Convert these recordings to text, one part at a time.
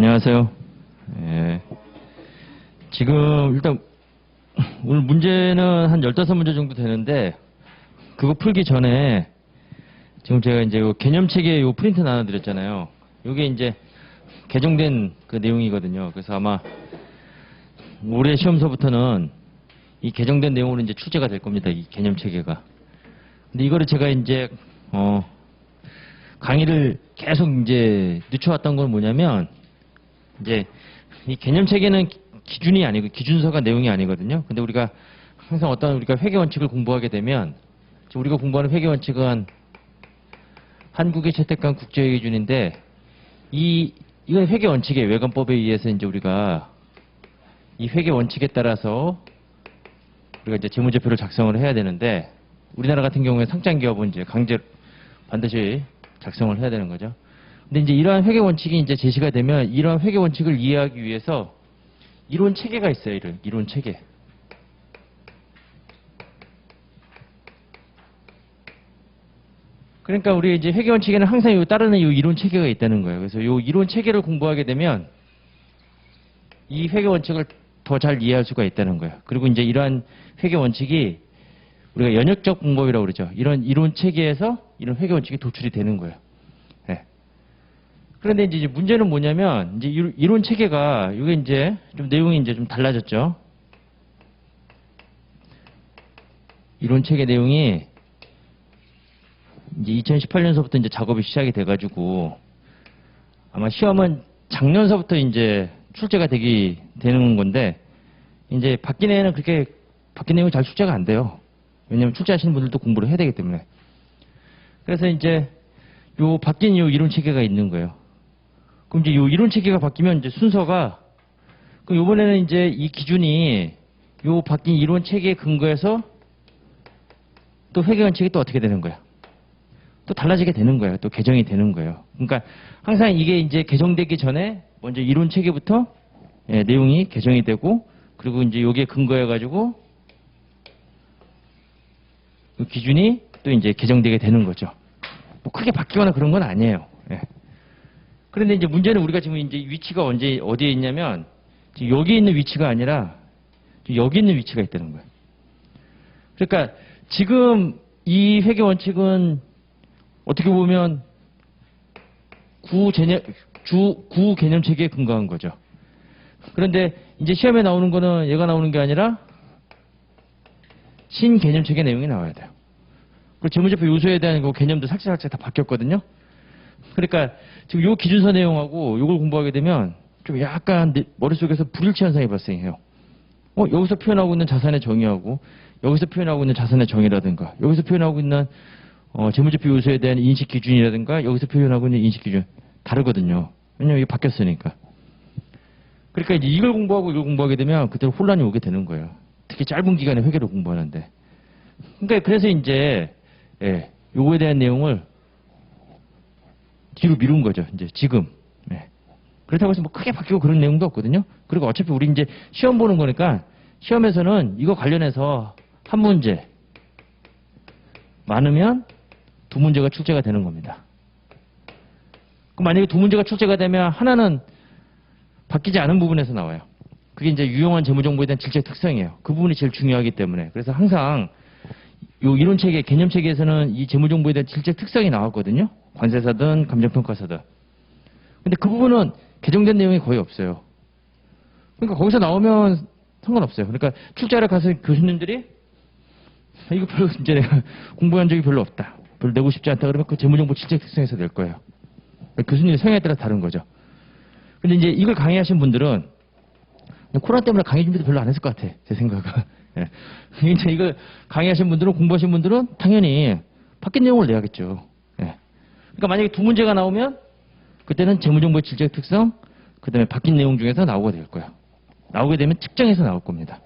안녕하세요. 예. 지금 일단 오늘 문제는 한 15문제 정도 되는데 그거 풀기 전에 지금 제가 이제 요 개념체계 요 프린트 나눠드렸잖아요. 요게 이제 개정된 그 내용이거든요. 그래서 아마 올해 시험서부터는 이 개정된 내용으로 이제 출제가 될 겁니다. 이 개념체계가. 근데 이거를 제가 이제 강의를 계속 이제 늦춰왔던 건 뭐냐면 이제 이 개념체계는 기준이 아니고 기준서가 내용이 아니거든요. 근데 우리가 항상 어떤 우리가 회계 원칙을 공부하게 되면 지금 우리가 공부하는 회계 원칙은 한국의 채택한 국제회계 기준인데 이건 회계 원칙의 외관법에 의해서 이제 우리가 이 회계 원칙에 따라서 우리가 이제 재무제표를 작성을 해야 되는데 우리나라 같은 경우에 상장 기업은 이제 강제 반드시 작성을 해야 되는 거죠. 근데 이제 이러한 회계 원칙이 이제 제시가 되면 이러한 회계 원칙을 이해하기 위해서 이론 체계가 있어요. 이론 체계. 그러니까 우리 이제 회계 원칙에는 항상 요 따르는 이 이론 체계가 있다는 거예요. 그래서 요 이론 체계를 공부하게 되면 이 회계 원칙을 더 잘 이해할 수가 있다는 거예요. 그리고 이제 이러한 회계 원칙이 우리가 연역적 공법이라고 그러죠. 이런 이론 체계에서 이런 회계 원칙이 도출이 되는 거예요. 네. 그런데 이제 문제는 뭐냐면 이제 이론 체계가 이게 이제 좀 내용이 이제 좀 달라졌죠. 이론 체계 내용이 이제 2018년서부터 이제 작업이 시작이 돼가지고 아마 시험은 작년서부터 이제 출제가 되는 건데 이제 바뀐 애는 그렇게 바뀐 내용이 잘 출제가 안 돼요. 왜냐면 출제하시는 분들도 공부를 해야 되기 때문에. 그래서 이제 요 바뀐 요 이론 체계가 있는 거예요. 그럼 이제 요 이론 체계가 바뀌면 이제 순서가 그럼 요번에는 이제 이 기준이 요 바뀐 이론 체계에 근거해서 또 회계 원칙이 또 어떻게 되는 거야? 또 달라지게 되는 거예요. 또 개정이 되는 거예요. 그러니까 항상 이게 이제 개정되기 전에 먼저 이론 체계부터 내용이 개정이 되고 그리고 이제 여기에 근거해 가지고 그 기준이 또 이제 개정되게 되는 거죠. 뭐 크게 바뀌거나 그런 건 아니에요. 예. 그런데 이제 문제는 우리가 지금 이제 위치가 어디에 있냐면 지금 여기 있는 위치가 아니라 여기 있는 위치가 있다는 거예요. 그러니까 지금 이 회계 원칙은 어떻게 보면 구 개념 체계에 근거한 거죠. 그런데 이제 시험에 나오는 거는 얘가 나오는 게 아니라 신개념 체계 내용이 나와야 돼요. 그리고 재무제표 요소에 대한 그 개념도 살짝살짝 다 바뀌었거든요. 그러니까 지금 요 기준서 내용하고 요걸 공부하게 되면 좀 약간 머릿속에서 불일치 현상이 발생해요. 여기서 표현하고 있는 자산의 정의하고 여기서 표현하고 있는 자산의 정의라든가 여기서 표현하고 있는 재무제표 요소에 대한 인식 기준이라든가 여기서 표현하고 있는 인식 기준 다르거든요. 왜냐면 이게 바뀌었으니까. 그러니까 이제 이걸 공부하고 이걸 공부하게 되면 그대로 혼란이 오게 되는 거예요. 특히 짧은 기간에 회계를 공부하는데. 그러니까 그래서 이제 요거에 대한 내용을 뒤로 미룬 거죠. 이제 지금. 그렇다고 해서 뭐 크게 바뀌고 그런 내용도 없거든요. 그리고 어차피 우리 이제 시험 보는 거니까 시험에서는 이거 관련해서 한 문제 많으면 두 문제가 출제가 되는 겁니다. 그럼 만약에 두 문제가 출제가 되면 하나는 바뀌지 않은 부분에서 나와요. 그게 이제 유용한 재무정보에 대한 질적 특성이에요. 그 부분이 제일 중요하기 때문에. 그래서 항상 요 이론체계, 개념체계에서는 이 재무정보에 대한 질적 특성이 나왔거든요. 관세사든 감정평가사든. 근데 그 부분은 개정된 내용이 거의 없어요. 그러니까 거기서 나오면 상관없어요. 그러니까 출제하러 가서 교수님들이 이거 별로 이제 내가 공부한 적이 별로 없다. 별로 내고 싶지 않다 그러면 그 재무정보 질적 특성에서 낼 거예요. 그러니까 교수님의 성향에 따라 다른 거죠. 근데 이제 이걸 강의하신 분들은 코로나 때문에 강의 준비도 별로 안 했을 것 같아. 제 생각은. 이제 이걸 강의하신 분들은 공부하신 분들은 당연히 바뀐 내용을 내야겠죠. 그러니까 만약에 두 문제가 나오면 그때는 재무정보의 질적 특성 그다음에 바뀐 내용 중에서 나오게 될 거예요. 나오게 되면 측정해서 나올 겁니다.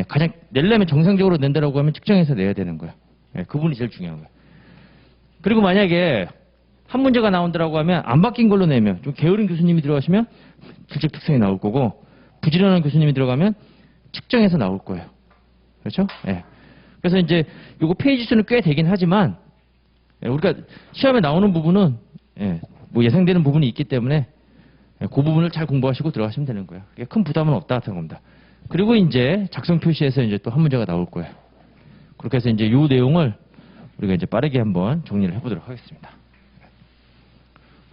가장 내려면 정상적으로 낸다라고 하면 측정해서 내야 되는 거예요. 그 부분이 제일 중요한 거예요. 그리고 만약에 한 문제가 나온다라고 하면 안 바뀐 걸로 내면 좀 게으른 교수님이 들어가시면 질적 특성이 나올 거고 부지런한 교수님이 들어가면 측정해서 나올 거예요. 그렇죠? 그래서 이제 요거 페이지 수는 꽤 되긴 하지만 우리가 시험에 나오는 부분은 뭐 예상되는 부분이 있기 때문에 그 부분을 잘 공부하시고 들어가시면 되는 거예요. 큰 부담은 없다 하는 겁니다. 그리고 이제 작성 표시에서 이제 또 한 문제가 나올 거예요. 그렇게 해서 이제 요 내용을 우리가 이제 빠르게 한번 정리를 해보도록 하겠습니다.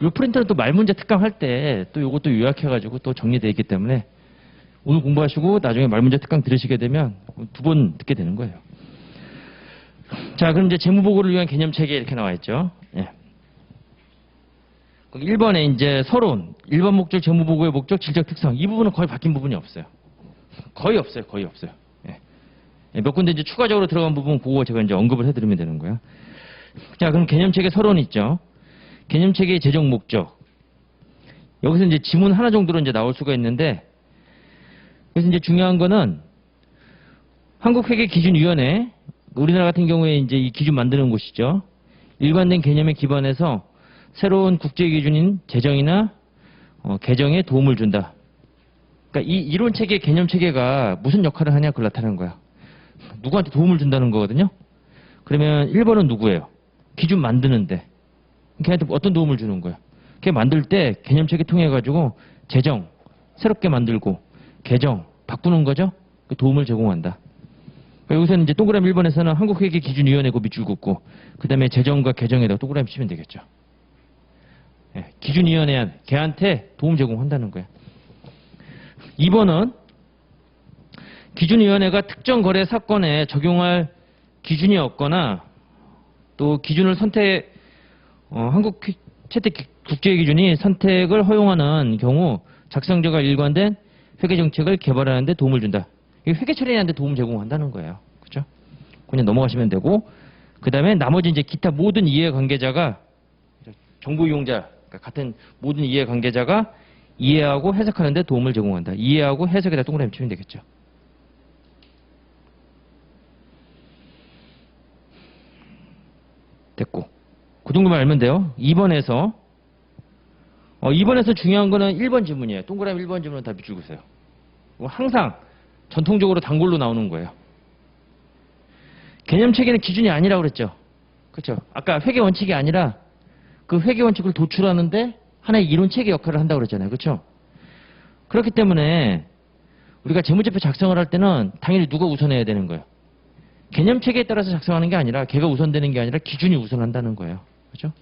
요 프린터는 또 말문제 특강 할 때 또 요것도 요약해가지고 또 정리되어 있기 때문에 오늘 공부하시고 나중에 말문제 특강 들으시게 되면 2번 듣게 되는 거예요. 자, 그럼 이제 재무보고를 위한 개념체계 이렇게 나와 있죠. 예. 1번에 이제 서론, 일반 목적, 재무보고의 목적, 질적 특성. 이 부분은 거의 바뀐 부분이 없어요. 거의 없어요. 예. 몇 군데 이제 추가적으로 들어간 부분 그거 제가 이제 언급을 해드리면 되는 거예요. 자, 그럼 개념체계 서론 있죠. 개념체계의 재정 목적. 여기서 이제 지문 하나 정도로 이제 나올 수가 있는데, 그래서 이제 중요한 거는 한국회계기준위원회, 우리나라 같은 경우에 이제 이 기준 만드는 곳이죠. 일관된 개념에 기반해서 새로운 국제기준인 재정이나 개정에 도움을 준다. 그러니까 이 이론체계, 개념체계가 무슨 역할을 하냐 그걸 나타내는 거야. 누구한테 도움을 준다는 거거든요. 그러면 1번은 누구예요? 기준 만드는데. 걔한테 어떤 도움을 주는 거야? 걔 만들 때 개념체계 통해 가지고 재정 새롭게 만들고 개정 바꾸는 거죠. 그 도움을 제공한다. 여기서는 이제 동그라미 1번에서는 한국회계기준위원회고 밑줄 긋고 그 다음에 재정과 개정에다 동그라미 치면 되겠죠. 예, 기준위원회 걔한테 도움 제공한다는 거예요. 2번은 기준위원회가 특정 거래 사건에 적용할 기준이 없거나 또 기준을 한국 채택 국제기준이 선택을 허용하는 경우 작성자가 일관된 회계정책을 개발하는 데 도움을 준다. 회계 처리하는 데 도움 제공한다는 거예요. 그렇죠? 그냥 넘어가시면 되고 그 다음에 나머지 이제 기타 모든 이해관계자가 정보 이용자 같은 모든 이해관계자가 이해하고 해석하는 데 도움을 제공한다. 이해하고 해석에다 동그라미 치면 되겠죠. 됐고 그 정도만 알면 돼요. 2번에서 중요한 거는 1번 지문이에요. 동그라미 1번 지문은 다 밑줄 그으세요. 항상 전통적으로 단골로 나오는 거예요. 개념체계는 기준이 아니라고 그랬죠. 그렇죠? 아까 회계 원칙이 아니라 그 회계 원칙을 도출하는데 하나의 이론체계 역할을 한다고 그랬잖아요. 그렇죠? 그렇기 때문에 우리가 재무제표 작성을 할 때는 당연히 누가 우선해야 되는 거예요. 개념체계에 따라서 작성하는 게 아니라 걔가 우선되는 게 아니라 기준이 우선한다는 거예요. 그렇죠?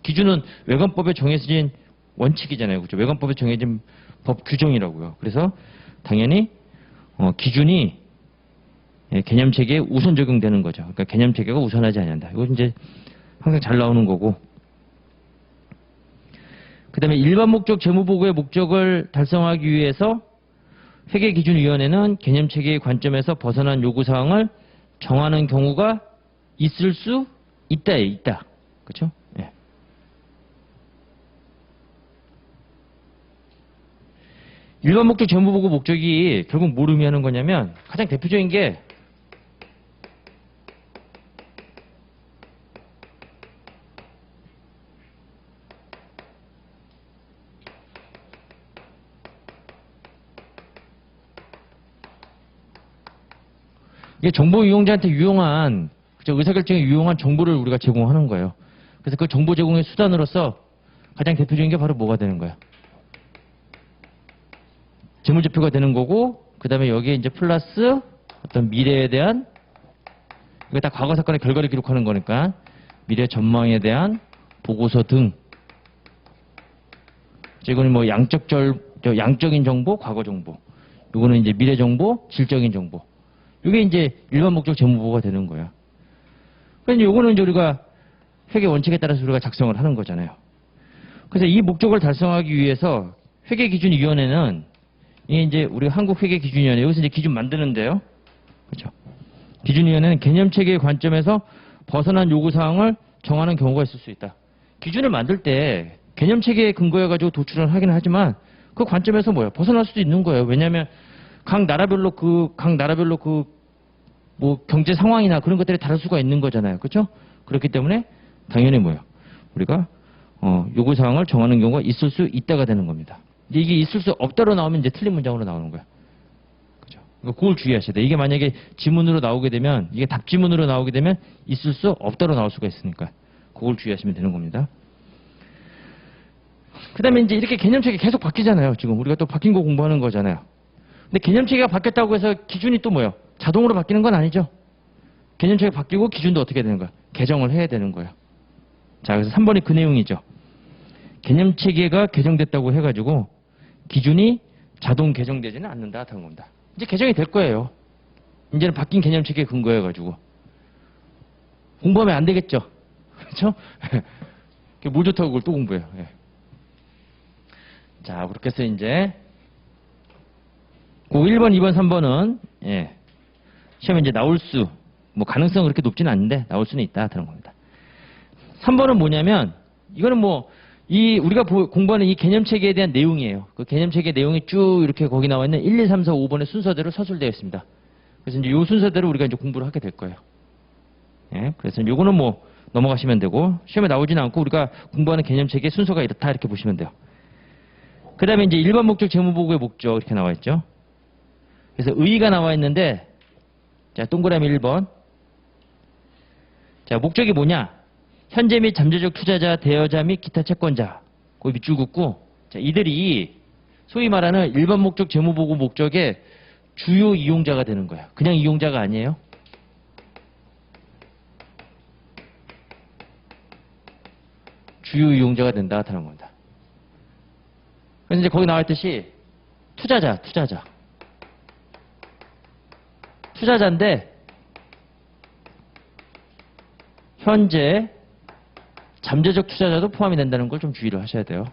기준은 외관법에 정해진 원칙이잖아요. 그렇죠? 외관법에 정해진 법 규정이라고요. 그래서 당연히 기준이 개념체계에 우선 적용되는 거죠. 그러니까 개념체계가 우선하지 않는다. 이거 이제 항상 잘 나오는 거고. 그 다음에 일반 목적 재무보고의 목적을 달성하기 위해서 회계기준위원회는 개념체계의 관점에서 벗어난 요구사항을 정하는 경우가 있을 수 있다에 있다. 그렇죠? 예. 일반 목적 재무보고 목적이 결국 뭘 의미하는 거냐면 가장 대표적인 게 이게 정보 이용자한테 유용한 의사결정에 유용한 정보를 우리가 제공하는 거예요. 그래서 그 정보 제공의 수단으로서 가장 대표적인 게 바로 뭐가 되는 거예요? 재무제표가 되는 거고 그 다음에 여기에 이제 플러스 어떤 미래에 대한 이거 다 과거 사건의 결과를 기록하는 거니까 미래 전망에 대한 보고서 등 이거는 뭐 양적인 정보, 과거 정보 이거는 이제 미래 정보, 질적인 정보 이게 이제 일반 목적 재무보고가 되는 거야. 그러니까 요거는 이제 우리가 회계 원칙에 따라서 우리가 작성을 하는 거잖아요. 그래서 이 목적을 달성하기 위해서 회계기준위원회는 이게 이제 우리 한국회계기준위원회 여기서 이제 기준 만드는데요. 그렇죠? 기준위원회는 개념체계의 관점에서 벗어난 요구사항을 정하는 경우가 있을 수 있다. 기준을 만들 때 개념체계에 근거해가지고 도출을 하긴 하지만 그 관점에서 뭐예요? 벗어날 수도 있는 거예요. 왜냐하면 각 나라별로 뭐 경제 상황이나 그런 것들이 다를 수가 있는 거잖아요. 그렇죠? 그렇기 때문에 당연히 뭐예요? 우리가 요구 사항을 정하는 경우가 있을 수 있다가 되는 겁니다. 근데 이게 있을 수 없다로 나오면 이제 틀린 문장으로 나오는 거예요. 그죠? 그걸 주의하셔야 돼요. 이게 만약에 지문으로 나오게 되면 이게 답지문으로 나오게 되면 있을 수 없다로 나올 수가 있으니까 그걸 주의하시면 되는 겁니다. 그 다음에 이제 이렇게 개념책이 계속 바뀌잖아요. 지금 우리가 또 바뀐 거 공부하는 거잖아요. 근데 개념체계가 바뀌었다고 해서 기준이 또 뭐예요? 자동으로 바뀌는 건 아니죠. 개념체계가 바뀌고 기준도 어떻게 되는 거야? 개정을 해야 되는 거예요. 자, 그래서 3번이 그 내용이죠. 개념체계가 개정됐다고 해가지고 기준이 자동 개정되지는 않는다. 하는 겁니다. 이제 개정이 될 거예요. 이제는 바뀐 개념체계 근거해가지고. 공부하면 안 되겠죠. 그렇죠? 뭘 좋다고 그걸 또 공부해요. 예. 자, 그렇게 해서 이제 그 1번, 2번, 3번은 예. 시험에 이제 나올 수, 뭐 가능성은 그렇게 높지는 않은데 나올 수는 있다 하는 겁니다. 3번은 뭐냐면 이거는 뭐 우리가 공부하는 이 개념체계에 대한 내용이에요. 그 개념체계 내용이 쭉 이렇게 거기 나와 있는 1, 2, 3, 4, 5번의 순서대로 서술되어 있습니다. 그래서 이제 이 순서대로 우리가 이제 공부를 하게 될 거예요. 예. 그래서 요거는 뭐 넘어가시면 되고 시험에 나오지는 않고 우리가 공부하는 개념체계 순서가 이렇다 이렇게 보시면 돼요. 그 다음에 이제 일반 목적, 재무보고의 목적 이렇게 나와 있죠. 그래서 의의가 나와 있는데 자, 동그라미 1번. 자, 목적이 뭐냐? 현재 및 잠재적 투자자, 대여자 및 기타 채권자. 그 밑줄 긋고 자, 이들이 소위 말하는 일반 목적, 재무보고 목적의 주요 이용자가 되는 거야. 그냥 이용자가 아니에요. 주요 이용자가 된다 하는 겁니다. 그래서 이제 거기 나와 있듯이 투자자인데 현재 잠재적 투자자도 포함이 된다는 걸 좀 주의를 하셔야 돼요.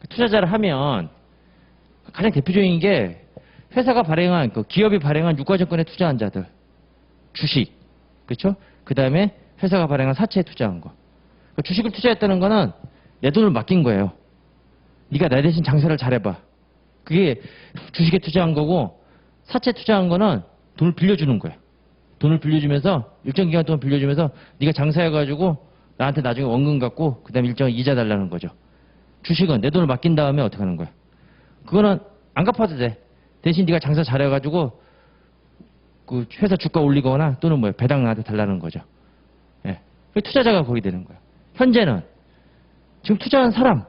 투자자를 하면 가장 대표적인 게 회사가 발행한 기업이 발행한 유가증권에 투자한 자들, 주식, 그렇죠? 그 다음에 회사가 발행한 사채에 투자한 거. 주식을 투자했다는 거는 내 돈을 맡긴 거예요. 네가 나 대신 장사를 잘해봐. 그게 주식에 투자한 거고 사채 투자한 거는 돈을 빌려주는 거예요. 돈을 빌려주면서 일정 기간 동안 빌려주면서 네가 장사해가지고 나한테 나중에 원금 갖고 그 다음에 일정한 이자 달라는 거죠. 주식은 내 돈을 맡긴 다음에 어떻게 하는 거야? 그거는 안 갚아도 돼. 대신 네가 장사 잘해가지고 그 회사 주가 올리거나 또는 뭐야 배당 나한테 달라는 거죠. 예. 투자자가 거기 되는 거야. 현재는 지금 투자한 사람,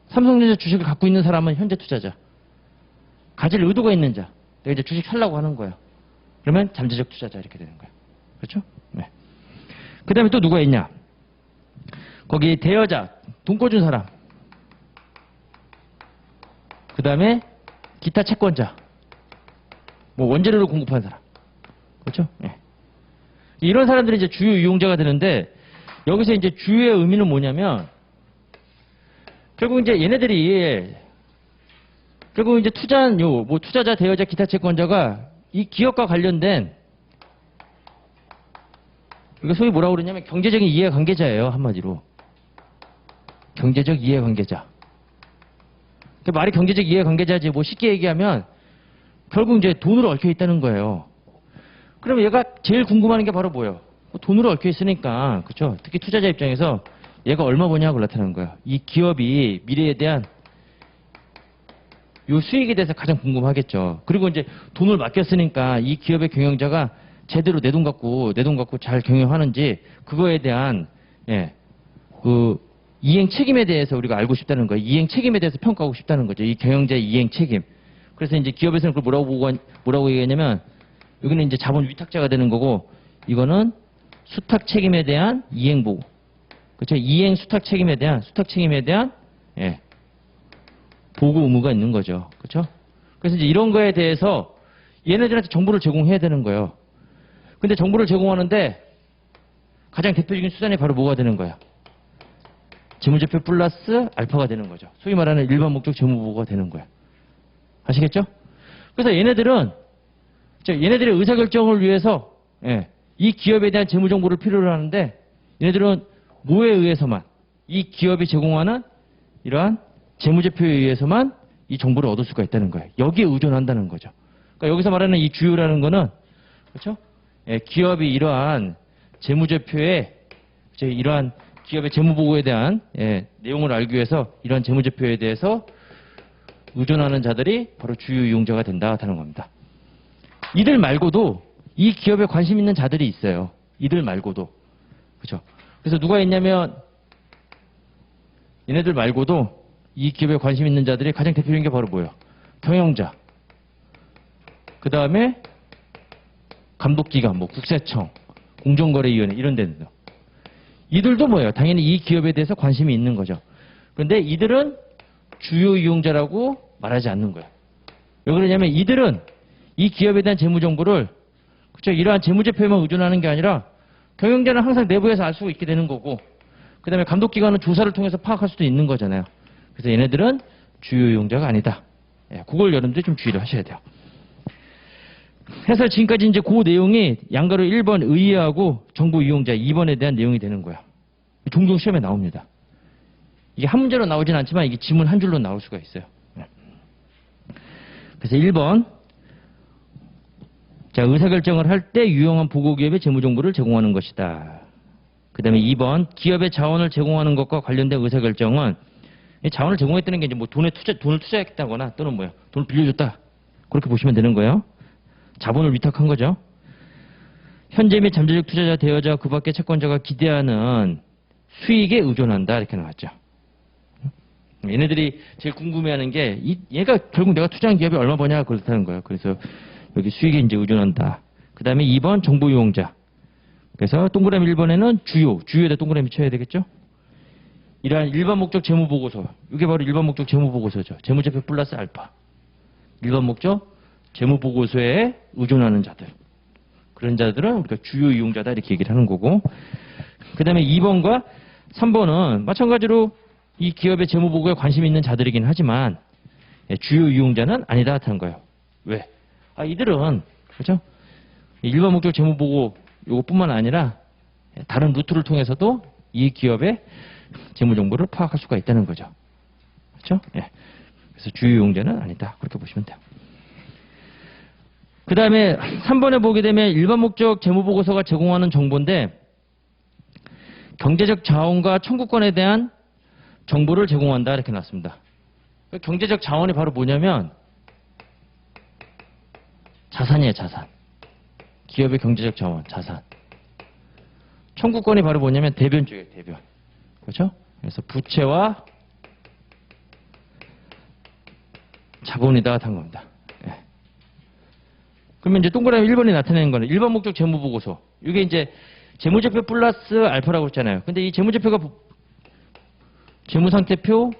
삼성전자 주식을 갖고 있는 사람은 현재 투자자. 가질 의도가 있는 자. 내가 이제 주식 살라고 하는 거예요. 그러면 잠재적 투자자 이렇게 되는 거예요. 그렇죠? 네. 그 다음에 또 누가 있냐? 거기 대여자, 돈 꿔준 사람. 그 다음에 기타 채권자. 뭐 원재료를 공급한 사람. 그렇죠? 네. 이런 사람들이 이제 주요 이용자가 되는데 여기서 이제 주요의 의미는 뭐냐면 결국 이제 얘네들이 결국 이제 투자한 뭐 투자자, 대여자, 기타 채권자가 이 기업과 관련된 이거 소위 뭐라고 그러냐면 경제적인 이해관계자예요. 한마디로. 경제적 이해관계자. 그 말이 경제적 이해관계자지 뭐 쉽게 얘기하면 결국 이제 돈으로 얽혀 있다는 거예요. 그럼 얘가 제일 궁금한 게 바로 뭐예요? 돈으로 얽혀 있으니까 그렇죠? 특히 투자자 입장에서 얘가 얼마 버냐고 나타나는 거예요. 이 기업이 미래에 대한 요 수익에 대해서 가장 궁금하겠죠. 그리고 이제 돈을 맡겼으니까 이 기업의 경영자가 제대로 내 돈 갖고 잘 경영하는지 그거에 대한 그 이행 책임에 대해서 우리가 알고 싶다는 거예요. 이행 책임에 대해서 평가하고 싶다는 거죠. 이 경영자의 이행 책임. 그래서 이제 기업에서는 그걸 뭐라고 얘기하냐면 여기는 이제 자본 위탁자가 되는 거고 이거는 수탁 책임에 대한 이행 보고. 그렇죠? 이행 수탁 책임에 대한 보고 의무가 있는 거죠. 그렇죠? 그래서 이제 이런 거에 대해서 얘네들한테 정보를 제공해야 되는 거예요. 근데 정보를 제공하는데 가장 대표적인 수단이 바로 뭐가 되는 거야? 재무제표 플러스 알파가 되는 거죠. 소위 말하는 일반 목적 재무보고가 되는 거야. 아시겠죠? 그래서 얘네들의 의사결정을 위해서 이 기업에 대한 재무정보를 필요로 하는데 얘네들은 뭐에 의해서만 이 기업이 제공하는 이러한 재무제표에 의해서만 이 정보를 얻을 수가 있다는 거예요. 여기에 의존한다는 거죠. 그러니까 여기서 말하는 이 주요라는 거는 그렇죠? 기업이 이러한 재무제표에 이러한 기업의 재무보고에 대한 내용을 알기 위해서 이러한 재무제표에 대해서 의존하는 자들이 바로 주요 이용자가 된다는 겁니다. 이들 말고도 이 기업에 관심 있는 자들이 있어요. 이들 말고도. 그렇죠? 그래서 누가 있냐면 얘네들 말고도 이 기업에 관심 있는 자들이 가장 대표적인 게 바로 뭐예요? 경영자. 그 다음에 감독기관, 뭐 국세청, 공정거래위원회 이런 데들. 이들도 뭐예요? 당연히 이 기업에 대해서 관심이 있는 거죠. 그런데 이들은 주요 이용자라고 말하지 않는 거예요. 왜 그러냐면 이들은 이 기업에 대한 재무 정보를 그렇죠? 이러한 재무제표에만 의존하는 게 아니라 경영자는 항상 내부에서 알 수 있게 되는 거고 그 다음에 감독기관은 조사를 통해서 파악할 수도 있는 거잖아요. 그래서 얘네들은 주요 이용자가 아니다. 예, 그걸 여러분들이 좀 주의를 하셔야 돼요. 해서 지금까지 이제 그 내용이 양가로 1번 의의하고 정보 이용자 2번에 대한 내용이 되는 거야. 종종 시험에 나옵니다. 이게 한 문제로 나오진 않지만 이게 지문 한 줄로 나올 수가 있어요. 그래서 1번. 자, 의사결정을 할 때 유용한 보고기업의 재무정보를 제공하는 것이다. 그 다음에 2번. 기업의 자원을 제공하는 것과 관련된 의사결정은 자원을 제공했다는 게 이제 뭐 돈을 투자했다거나 또는 뭐야. 돈을 빌려줬다. 그렇게 보시면 되는 거예요. 자본을 위탁한 거죠. 현재 및 잠재적 투자자, 대여자, 그 밖의 채권자가 기대하는 수익에 의존한다. 이렇게 나왔죠. 얘네들이 제일 궁금해하는 게 얘가 결국 내가 투자한 기업이 얼마 버냐 그렇다는 거예요. 그래서 여기 수익에 이제 의존한다. 그 다음에 2번 정보 이용자. 그래서 동그라미 1번에는 주요에다 동그라미 쳐야 되겠죠. 이러한 일반 목적 재무보고서. 이게 바로 일반 목적 재무보고서죠. 재무제표 플러스 알파. 일반 목적 재무보고서에 의존하는 자들. 그런 자들은 우리가 주요 이용자다 이렇게 얘기를 하는 거고. 그 다음에 2번과 3번은 마찬가지로 이 기업의 재무보고에 관심 있는 자들이긴 하지만 주요 이용자는 아니다 하는 거예요. 왜? 이들은 그렇죠? 일반 목적 재무보고 이것뿐만 아니라 다른 루트를 통해서도 이 기업의 재무정보를 파악할 수가 있다는 거죠. 그렇죠? 예. 그래서 주요 이용자는 아니다. 그렇게 보시면 돼요. 그 다음에 3번에 보게 되면 일반 목적 재무보고서가 제공하는 정보인데 경제적 자원과 청구권에 대한 정보를 제공한다 이렇게 나왔습니다. 경제적 자원이 바로 뭐냐면 자산이에요. 자산. 기업의 경제적 자원, 자산. 청구권이 바로 뭐냐면 대변 쪽이에요. 대변. 그렇죠? 그래서 부채와 자본이다 한 겁니다. 예. 그러면 이제 동그라미 1번이 나타내는 거는 일반 목적 재무보고서. 이게 이제 재무제표 플러스 알파라고 했잖아요. 근데 이 재무제표가 재무상태표,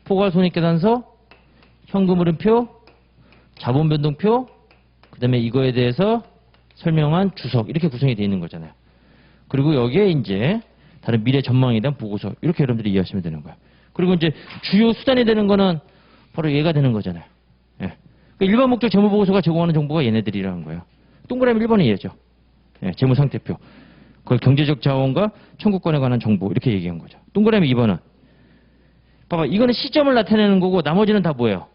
포괄손익계산서, 현금흐름표, 자본변동표, 그 다음에 이거에 대해서 설명한 주석 이렇게 구성이 되어 있는 거잖아요. 그리고 여기에 이제 다른 미래 전망에 대한 보고서 이렇게 여러분들이 이해하시면 되는 거예요. 그리고 이제 주요 수단이 되는 거는 바로 얘가 되는 거잖아요. 예. 그러니까 일반 목적 재무보고서가 제공하는 정보가 얘네들이라는 거예요. 동그라미 1번이 얘죠. 예, 재무상태표. 그걸 경제적 자원과 청구권에 관한 정보 이렇게 얘기한 거죠. 동그라미 2번은 봐봐, 이거는 시점을 나타내는 거고 나머지는 다 뭐예요?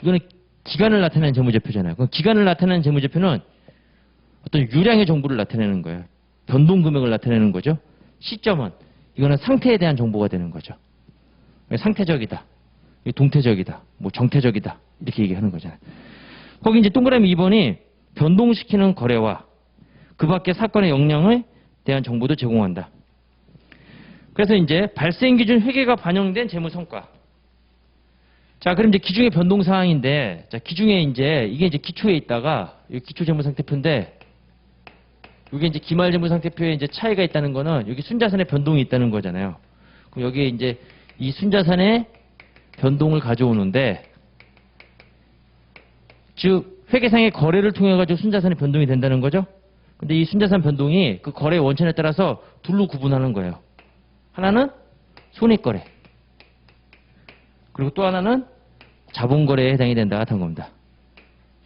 이거는 기간을 나타내는 재무제표잖아요. 그럼 기간을 나타내는 재무제표는 어떤 유량의 정보를 나타내는 거예요. 변동금액을 나타내는 거죠. 시점은 이거는 상태에 대한 정보가 되는 거죠. 상태적이다, 동태적이다, 뭐 정태적이다 이렇게 얘기하는 거잖아요. 거기 이제 동그라미 2번이 변동시키는 거래와 그 밖의 사건의 영향에 대한 정보도 제공한다. 그래서 이제 발생 기준 회계가 반영된 재무 성과. 자, 그럼 이제 기중의 변동 사항인데, 자, 기중에 이제 이게 이제 기초에 있다가 여기 기초 재무 상태표인데, 이게 이제 기말 재무 상태표에 이제 차이가 있다는 거는 여기 순자산의 변동이 있다는 거잖아요. 그럼 여기에 이제 이 순자산의 변동을 가져오는데, 즉 회계상의 거래를 통해 가지고 순자산의 변동이 된다는 거죠. 근데 이 순자산 변동이 그 거래의 원천에 따라서 둘로 구분하는 거예요. 하나는 손익거래, 그리고 또 하나는 자본거래에 해당이 된다 같은 겁니다.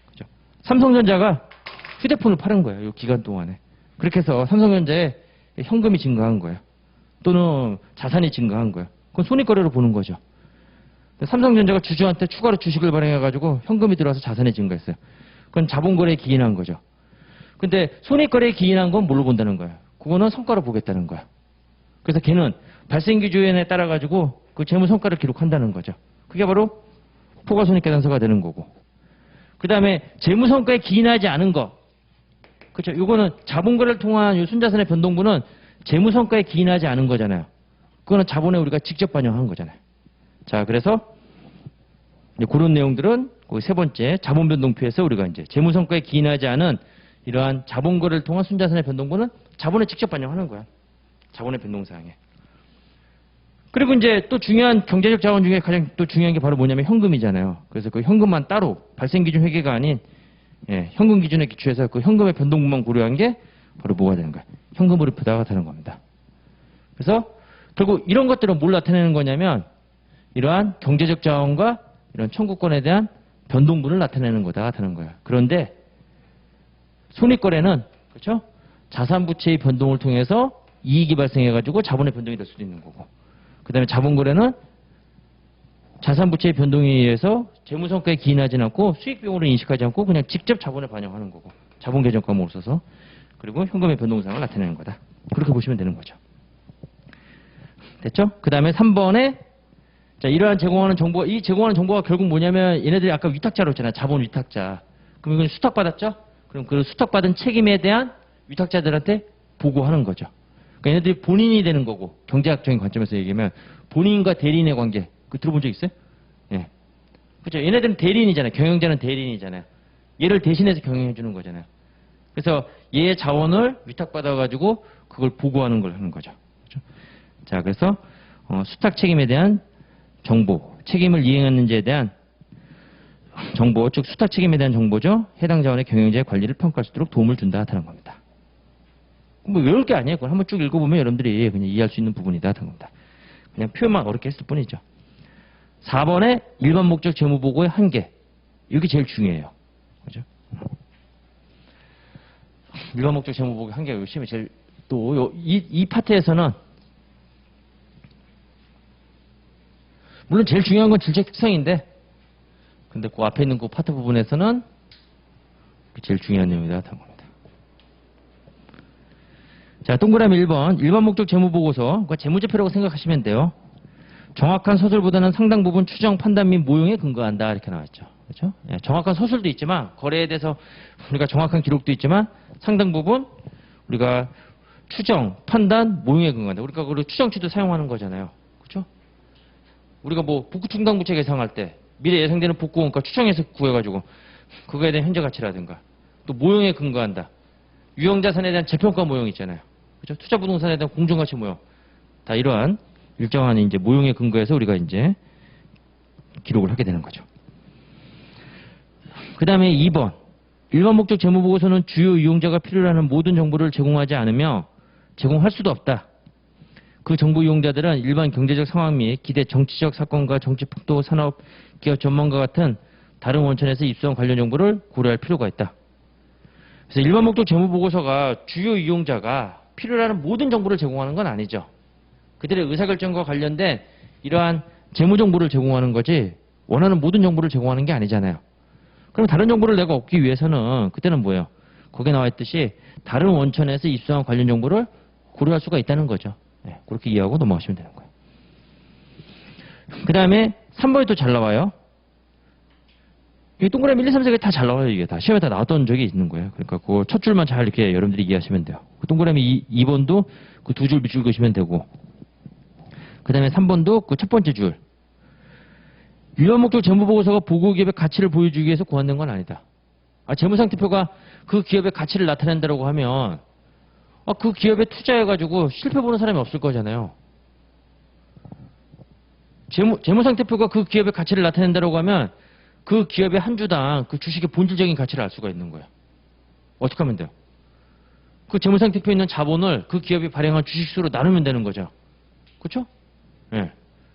그죠? 삼성전자가 휴대폰을 팔은 거예요. 이 기간 동안에. 그렇게 해서 삼성전자에 현금이 증가한 거예요. 또는 자산이 증가한 거예요. 그건 손익거래로 보는 거죠. 삼성전자가 주주한테 추가로 주식을 발행해가지고 현금이 들어와서 자산이 증가했어요. 그건 자본거래에 기인한 거죠. 근데 손익거래에 기인한 건 뭘로 본다는 거예요? 그거는 성과로 보겠다는 거예요. 그래서 걔는 발생기준에 따라 가지고 그 재무 성과를 기록한다는 거죠. 그게 바로 포괄손익계산서가 되는 거고. 그 다음에 재무 성과에 기인하지 않은 거. 그렇죠. 이거는 자본거래를 통한 이 순자산의 변동분은 재무 성과에 기인하지 않은 거잖아요. 그거는 자본에 우리가 직접 반영한 거잖아요. 자, 그래서 이제 그런 내용들은 그 세 번째 자본 변동표에서 우리가 이제 재무 성과에 기인하지 않은 이러한 자본 거래를 통한 순자산의 변동분은 자본에 직접 반영하는 거야. 자본의 변동 사항에. 그리고 이제 또 중요한 경제적 자원 중에 가장 또 중요한 게 바로 뭐냐면 현금이잖아요. 그래서 그 현금만 따로 발생 기준 회계가 아닌 현금 기준에 기초해서 그 현금의 변동분만 고려한 게 바로 뭐가 되는 거야? 현금으로 표다가 되는 겁니다. 그래서 결국 이런 것들은 뭘 나타내는 거냐면 이러한 경제적 자원과 이런 청구권에 대한 변동분을 나타내는 거다 되는 거야. 그런데 손익거래는 그렇죠? 자산 부채의 변동을 통해서 이익이 발생해가지고 자본의 변동이 될 수도 있는 거고, 그 다음에 자본거래는 자산 부채의 변동에 의해서 재무성과에 기인하지 않고 수익 비용으로 인식하지 않고 그냥 직접 자본에 반영하는 거고, 자본 계정 과목을 써서, 그리고 현금의 변동상을 나타내는 거다. 그렇게 보시면 되는 거죠. 됐죠? 그 다음에 3번에 자, 이러한 제공하는 정보, 이 제공하는 정보가 결국 뭐냐면 얘네들이 아까 위탁자로 했잖아요. 자본 위탁자. 그럼 이건 수탁받았죠? 그럼 그 수탁받은 책임에 대한 위탁자들한테 보고하는 거죠. 그러니까 얘네들이 본인이 되는 거고, 경제학적인 관점에서 얘기하면 본인과 대리인의 관계. 그 들어본 적 있어요? 예. 그렇죠. 얘네들은 대리인이잖아요. 경영자는 대리인이잖아요. 얘를 대신해서 경영해 주는 거잖아요. 그래서 얘의 자원을 위탁받아가지고 그걸 보고하는 걸 하는 거죠. 그렇죠? 자, 그래서 수탁 책임에 대한 정보, 책임을 이행했는지에 대한 정보, 즉 수탁 책임에 대한 정보죠. 해당 자원의 경영자의 관리를 평가할 수 있도록 도움을 준다 하는 겁니다. 뭐 외울 게 아니에요. 그걸 한번 쭉 읽어보면 여러분들이 그냥 이해할 수 있는 부분이다 하는 겁니다. 그냥 표현만 어렵게 했을 뿐이죠. 4번에 일반 목적 재무 보고의 한계. 이게 제일 중요해요. 그죠? 일반 목적 재무 보고의 한계가 시험에 제일 또 이 파트에서는 물론 제일 중요한 건 질책 특성인데, 근데 그 앞에 있는 그 파트 부분에서는 제일 중요한 내용이다 하는 겁니다. 자, 동그라미 1번. 일반 목적 재무보고서, 그러니까 재무제표라고 생각하시면 돼요. 정확한 서술보다는 상당 부분 추정, 판단 및 모형에 근거한다. 이렇게 나왔죠. 그렇죠? 예, 정확한 서술도 있지만, 거래에 대해서 우리가 정확한 기록도 있지만, 상당 부분 우리가 추정, 판단, 모형에 근거한다. 우리가 그 추정치도 사용하는 거잖아요. 그렇죠? 우리가 뭐 복구 충당 부채 계상할 때 미래 예상되는 복구 원가 추정해서 구해가지고 그거에 대한 현재 가치라든가, 또 모형에 근거한다. 유형자산에 대한 재평가 모형 있잖아요. 그렇죠? 투자 부동산에 대한 공정가치 모형. 다 이러한 일정한 이제 모형에 근거해서 우리가 이제 기록을 하게 되는 거죠. 그 다음에 2번. 일반 목적 재무보고서는 주요 이용자가 필요로 하는 모든 정보를 제공하지 않으며 제공할 수도 없다. 그 정보 이용자들은 일반 경제적 상황 및 기대 정치적 사건과 정치 폭도, 산업, 기업 전망과 같은 다른 원천에서 입수한 관련 정보를 고려할 필요가 있다. 그래서 일반 목적 재무보고서가 주요 이용자가 필요로 하는 모든 정보를 제공하는 건 아니죠. 그들의 의사결정과 관련된 이러한 재무정보를 제공하는 거지 원하는 모든 정보를 제공하는 게 아니잖아요. 그럼 다른 정보를 내가 얻기 위해서는 그때는 뭐예요? 거기에 나와 있듯이 다른 원천에서 입수한 관련 정보를 고려할 수가 있다는 거죠. 네, 그렇게 이해하고 넘어가시면 되는 거예요. 그 다음에 3번이 또 잘 나와요. 이 동그라미 1, 2, 3, 4개 다 잘 나와요. 이게 다 시험에 다 나왔던 적이 있는 거예요. 그러니까 그 첫 줄만 잘 이렇게 여러분들이 이해하시면 돼요. 그 동그라미 2번도 그 두 줄 밑줄 그시면 되고, 그 다음에 3번도 그 첫 번째 줄. 일반 목적 재무보고서가 보고기업의 가치를 보여주기 위해서 고안된 건 아니다. 재무상태표가 그 기업의 가치를 나타낸다고 하면 그 기업에 투자해가지고 실패 보는 사람이 없을 거잖아요. 재무상태표가 그 기업의 가치를 나타낸다고 하면 그 기업의 한 주당 그 주식의 본질적인 가치를 알 수가 있는 거예요. 어떻게 하면 돼요? 그 재무상태표에 있는 자본을 그 기업이 발행한 주식수로 나누면 되는 거죠. 그렇죠? 예.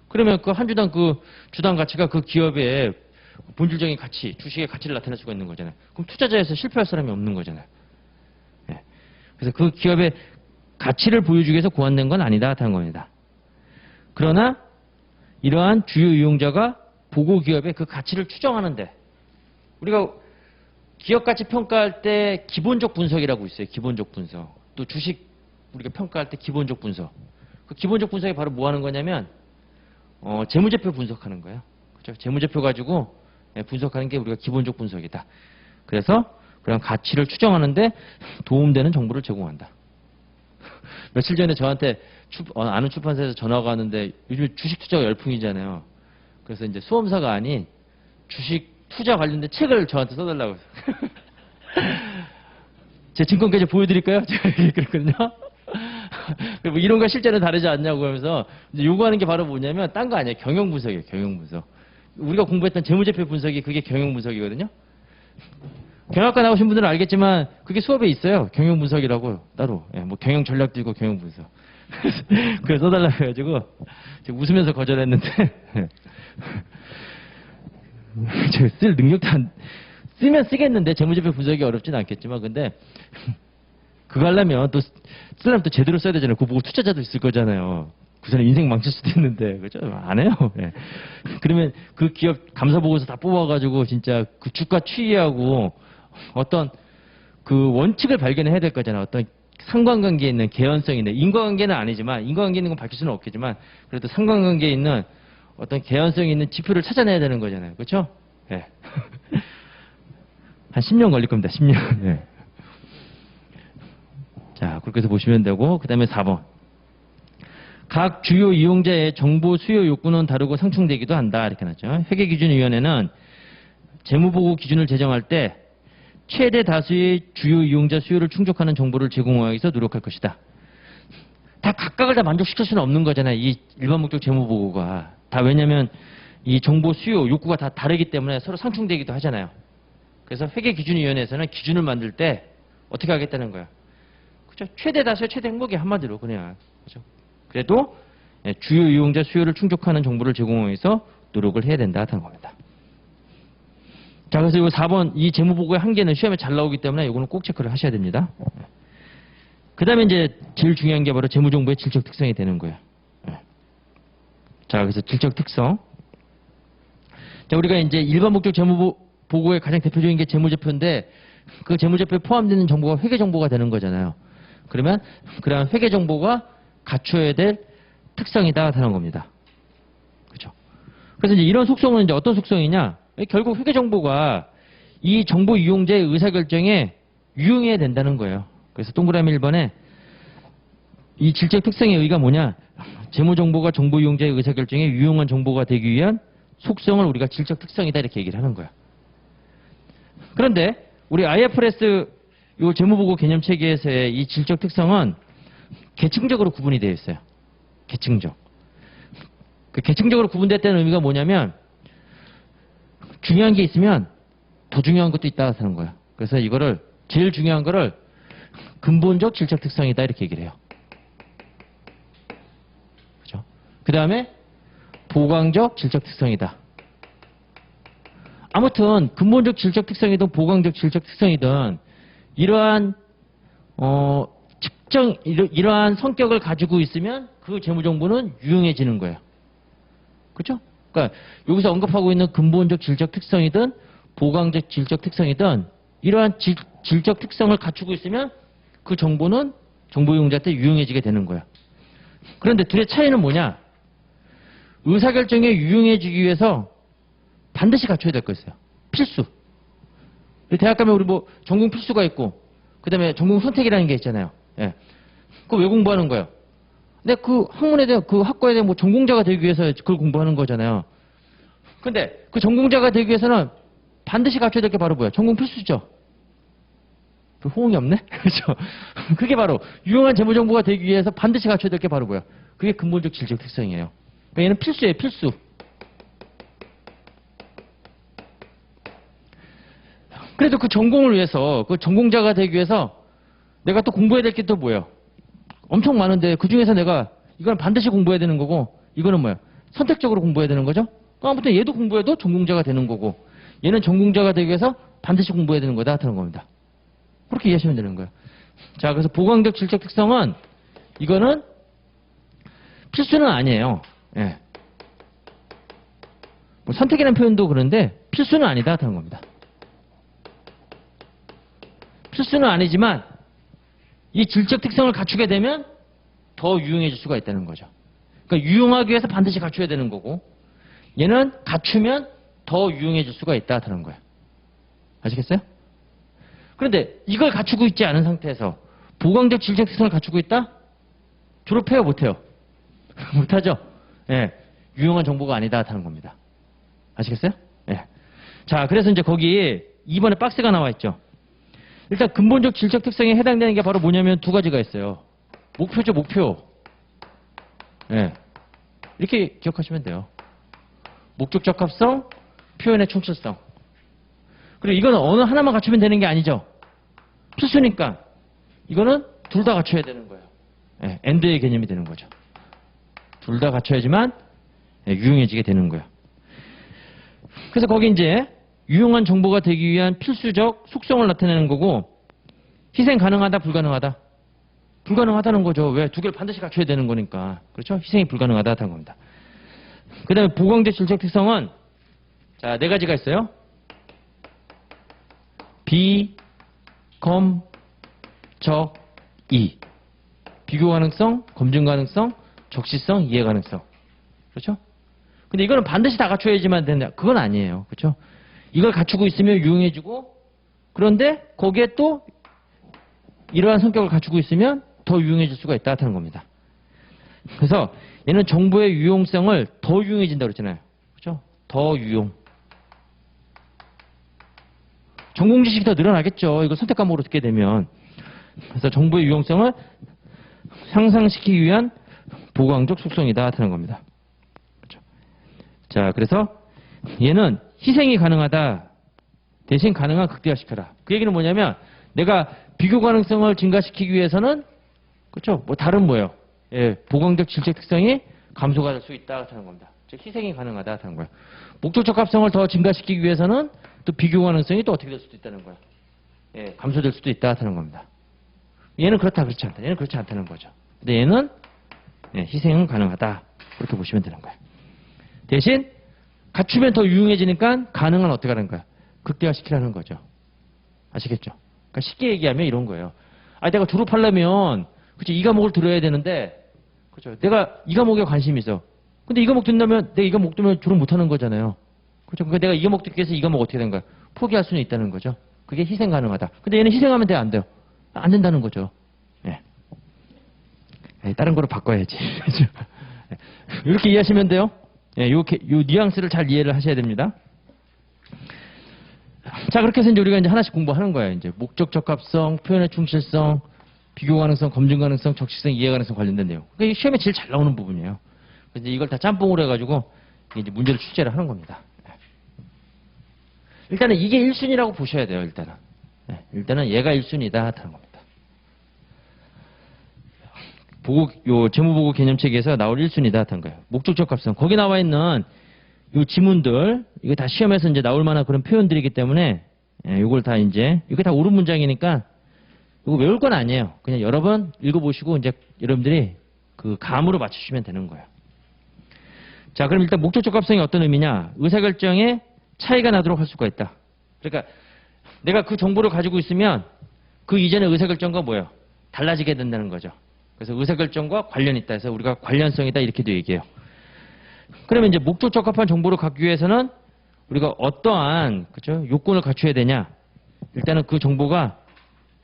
그러면 그 한 주당 그 주당 가치가 그 기업의 본질적인 가치, 주식의 가치를 나타낼 수가 있는 거잖아요. 그럼 투자자에서 실패할 사람이 없는 거잖아요. 예. 그래서 그 기업의 가치를 보여주기 위해서 고안된 건 아니다 하는 겁니다. 그러나 이러한 주요 이용자가 보고 기업의 그 가치를 추정하는데, 우리가 기업 가치 평가할 때 기본적 분석이라고 있어요. 기본적 분석. 또 주식 우리가 평가할 때 기본적 분석. 그 기본적 분석이 바로 뭐 하는 거냐면 재무제표 분석하는 거예요. 그렇죠? 재무제표 가지고 분석하는 게 우리가 기본적 분석이다. 그래서 그런 가치를 추정하는데 도움되는 정보를 제공한다. 며칠 전에 저한테 아는 출판사에서 전화가 왔는데 요즘 주식 투자가 열풍이잖아요. 그래서 이제 수험사가 아닌 주식 투자 관련된 책을 저한테 써달라고 해서. 제 증권 계좌 보여드릴까요? 제가 그랬거든요. 뭐 이론과 실제는 다르지 않냐고 하면서 이제 요구하는 게 바로 뭐냐면 딴 거 아니에요. 경영 분석이에요. 경영 분석. 우리가 공부했던 재무제표 분석이 그게 경영 분석이거든요. 경영학과 나오신 분들은 알겠지만 그게 수업에 있어요. 경영 분석이라고 따로. 예, 뭐 경영 전략도 있고 경영 분석. 그걸 써달라고 해가지고 제가 웃으면서 거절했는데 제가 쓸 능력도 쓰면 쓰겠는데 재무제표 분석이 어렵진 않겠지만 근데 그거 하려면 또 쓰려면 또 제대로 써야 되잖아요. 그거 보고 투자자도 있을 거잖아요. 그 사람 인생 망칠 수도 있는데 그죠? 안 해요. 예. 그러면 그 기업 감사 보고서 다 뽑아가지고 진짜 그 주가 추이하고 어떤 그 원칙을 발견해야 될 거잖아요. 어떤 상관관계에 있는 개연성이 있는 인과관계는 아니지만 인과관계 있는 건 밝힐 수는 없겠지만 그래도 상관관계에 있는 어떤 개연성이 있는 지표를 찾아내야 되는 거잖아요. 그렇죠? 예. 한 10년 걸릴 겁니다. 10년. 예. 자, 그렇게 해서 보시면 되고 그 다음에 4번. 각 주요 이용자의 정보 수요 욕구는 다르고 상충되기도 한다. 이렇게 나죠. 회계기준위원회는 재무보고 기준을 제정할 때 최대 다수의 주요 이용자 수요를 충족하는 정보를 제공하기 위해서 노력할 것이다. 다 각각을 다 만족시킬 수는 없는 거잖아요. 이 일반 목적 재무보고가. 다 왜냐면 이 정보 수요 욕구가 다 다르기 때문에 서로 상충되기도 하잖아요. 그래서 회계기준위원회에서는 기준을 만들 때 어떻게 하겠다는 거야. 그죠? 최대 다수의 최대 행복이 한마디로 그냥. 그죠? 그래도 주요 이용자 수요를 충족하는 정보를 제공하기 위해서 노력을 해야 된다 하는 겁니다. 자, 그래서 이 4번 이 재무보고의 한계는 시험에 잘 나오기 때문에 이거는 꼭 체크를 하셔야 됩니다. 그 다음에 이제 제일 중요한 게 바로 재무정보의 질적 특성이 되는 거예요. 자, 그래서 질적 특성. 자, 우리가 이제 일반 목적 재무보고의 가장 대표적인 게 재무제표인데 그 재무제표에 포함되는 정보가 회계정보가 되는 거잖아요. 그러면 그러한 회계정보가 갖춰야 될 특성이다 하는 겁니다. 그렇죠? 그래서 이제 이런 속성은 이제 어떤 속성이냐? 결국 회계정보가 이 정보 이용자의 의사결정에 유용해야 된다는 거예요. 그래서 동그라미 1번에 이 질적 특성의 의의가 뭐냐? 재무정보가 정보 이용자의 의사결정에 유용한 정보가 되기 위한 속성을 우리가 질적 특성이다 이렇게 얘기를 하는 거야. 그런데 우리 IFRS 요 재무보고 개념체계에서의 이 질적 특성은 계층적으로 구분이 되어 있어요. 계층적. 그 계층적으로 구분됐다는 의미가 뭐냐면 중요한 게 있으면 더 중요한 것도 있다 하는 거야. 그래서 이거를 제일 중요한 거를 근본적 질적 특성이다 이렇게 얘기를 해요. 그죠? 그 다음에 보강적 질적 특성이다. 아무튼 근본적 질적 특성이든 보강적 질적 특성이든 이러한 이러한 성격을 가지고 있으면 그 재무정보는 유용해지는 거예요. 그렇죠? 그러니까 여기서 언급하고 있는 근본적 질적 특성이든 보강적 질적 특성이든 이러한 질적 특성을 갖추고 있으면 그 정보는 정보 이용자한테 유용해지게 되는 거예요. 그런데 둘의 차이는 뭐냐? 의사결정에 유용해지기 위해서 반드시 갖춰야 될 거 있어요. 필수. 대학 가면 우리 뭐 전공 필수가 있고 그 다음에 전공 선택이라는 게 있잖아요. 예. 그거 왜 공부하는 거예요? 근데 그 학문에 대한 그 학과에 대한 뭐 전공자가 되기 위해서 그걸 공부하는 거잖아요. 근데 그 전공자가 되기 위해서는 반드시 갖춰야 될 게 바로 뭐야? 전공 필수죠. 그 호응이 없네? 그렇죠? 그게 바로 유용한 재무정보가 되기 위해서 반드시 갖춰야 될 게 바로 뭐야? 그게 근본적 질적 특성이에요. 그러니까 얘는 필수예요, 필수. 그래도 그 전공을 위해서, 그 전공자가 되기 위해서 내가 또 공부해야 될 게 또 뭐예요? 엄청 많은데 그 중에서 내가 이건 반드시 공부해야 되는 거고 이거는 뭐야? 선택적으로 공부해야 되는 거죠? 아무튼 얘도 공부해도 전공자가 되는 거고 얘는 전공자가 되기 위해서 반드시 공부해야 되는 거다 하는 겁니다. 그렇게 이해하시면 되는 거예요. 자, 그래서 보강적 질적 특성은 이거는 필수는 아니에요. 예. 뭐 선택이라는 표현도 그런데 필수는 아니다 하는 겁니다. 필수는 아니지만 이 질적 특성을 갖추게 되면 더 유용해질 수가 있다는 거죠. 그러니까 유용하기 위해서 반드시 갖춰야 되는 거고 얘는 갖추면 더 유용해질 수가 있다는 거예요. 아시겠어요? 그런데 이걸 갖추고 있지 않은 상태에서 보강적 질적 특성을 갖추고 있다? 졸업해요? 못해요? 못하죠? 예, 유용한 정보가 아니다 하는 겁니다. 아시겠어요? 예. 자, 그래서 이제 거기 2번에 박스가 나와 있죠. 일단 근본적 질적 특성에 해당되는 게 바로 뭐냐면 두 가지가 있어요. 목표죠, 목표. 예. 이렇게 기억하시면 돼요. 목적 적합성, 표현의 충실성. 그리고 이거는 어느 하나만 갖추면 되는 게 아니죠. 필수니까 이거는 둘 다 갖춰야 되는 거예요. 예, 엔드의 개념이 되는 거죠. 둘 다 갖춰야지만 유용해지게 되는 거예요. 그래서 거기 이제 유용한 정보가 되기 위한 필수적 속성을 나타내는 거고, 희생 가능하다, 불가능하다. 불가능하다는 거죠. 왜? 두 개를 반드시 갖춰야 되는 거니까. 그렇죠? 희생이 불가능하다는 겁니다. 그 다음에 보강적 질적 특성은 자, 네 가지가 있어요. 비, 검, 적, 이. 비교 가능성, 검증 가능성, 적시성, 이해 가능성. 그렇죠? 근데 이거는 반드시 다 갖춰야지만 된다. 그건 아니에요. 그렇죠? 이걸 갖추고 있으면 유용해지고, 그런데 거기에 또 이러한 성격을 갖추고 있으면 더 유용해질 수가 있다 하는 겁니다. 그래서 얘는 정보의 유용성을 더 유용해진다고 그랬잖아요. 그렇죠? 더 유용. 전공 지식이 더 늘어나겠죠. 이걸 선택 과목으로 듣게 되면. 그래서 정보의 유용성을 향상시키기 위한 보강적 속성이다 하는 겁니다. 그렇죠? 자, 그래서 얘는 희생이 가능하다. 대신 가능한 극대화시켜라. 그 얘기는 뭐냐면 내가 비교 가능성을 증가시키기 위해서는 그렇죠? 뭐 다른 뭐예요? 예, 보강적 질적 특성이 감소가 될 수 있다 하는 겁니다. 즉 희생이 가능하다 하는 거예요. 목적 적합성을 더 증가시키기 위해서는 또 비교 가능성이 또 어떻게 될 수도 있다는 거예요. 예, 감소될 수도 있다 하는 겁니다. 얘는 그렇다, 그렇지 않다. 얘는 그렇지 않다는 거죠. 근데 얘는 예, 희생은 가능하다. 그렇게 보시면 되는 거예요. 대신 갖추면 더 유용해지니까 가능한 어떻게 하는 거야? 극대화시키라는 거죠. 아시겠죠? 그러니까 쉽게 얘기하면 이런 거예요. 아, 내가 졸업하려면 그치, 이 과목을 들어야 되는데 그렇죠. 내가 이 과목에 관심이 있어. 근데 이 과목 듣는다면 내가 이 과목 들으면 졸업 못하는 거잖아요. 그렇죠. 그러니까 내가 이 과목 듣기 위해서 이 과목 어떻게 된 거야? 포기할 수는 있다는 거죠. 그게 희생 가능하다. 근데 얘는 희생하면 돼, 안 돼요? 안 된다는 거죠. 예. 다른 거로 바꿔야지. 이렇게 이해하시면 돼요. 예, 요 뉘앙스를 잘 이해를 하셔야 됩니다. 자, 그렇게 해서 이제 우리가 이제 하나씩 공부하는 거예요. 이제 목적 적합성, 표현의 충실성, 비교 가능성, 검증 가능성, 적시성, 이해 가능성 관련된 내용. 그러니까 시험에 제일 잘 나오는 부분이에요. 그래서 이걸 다 짬뽕으로 해가지고 이제 문제를 출제를 하는 겁니다. 일단은 이게 1순위라고 보셔야 돼요. 일단은 얘가 1순위다 하는 겁니다. 요 재무보고 개념책에서 나올 1순위다 하는 거예요. 목적 적합성. 거기 나와 있는 요 지문들, 이거 다 시험에서 이제 나올 만한 그런 표현들이기 때문에, 요걸 다 이제, 이게 다 옳은 문장이니까, 이거 외울 건 아니에요. 그냥 여러 번 읽어보시고, 이제 여러분들이 그 감으로 맞추시면 되는 거예요. 자, 그럼 일단 목적 적합성이 어떤 의미냐? 의사결정에 차이가 나도록 할 수가 있다. 그러니까 내가 그 정보를 가지고 있으면 그 이전의 의사결정과 뭐예요? 달라지게 된다는 거죠. 그래서 의사결정과 관련이 있다 해서 우리가 관련성이다 이렇게도 얘기해요. 그러면 이제 목적 적합한 정보를 갖기 위해서는 우리가 어떠한 그죠? 요건을 갖춰야 되냐? 일단은 그 정보가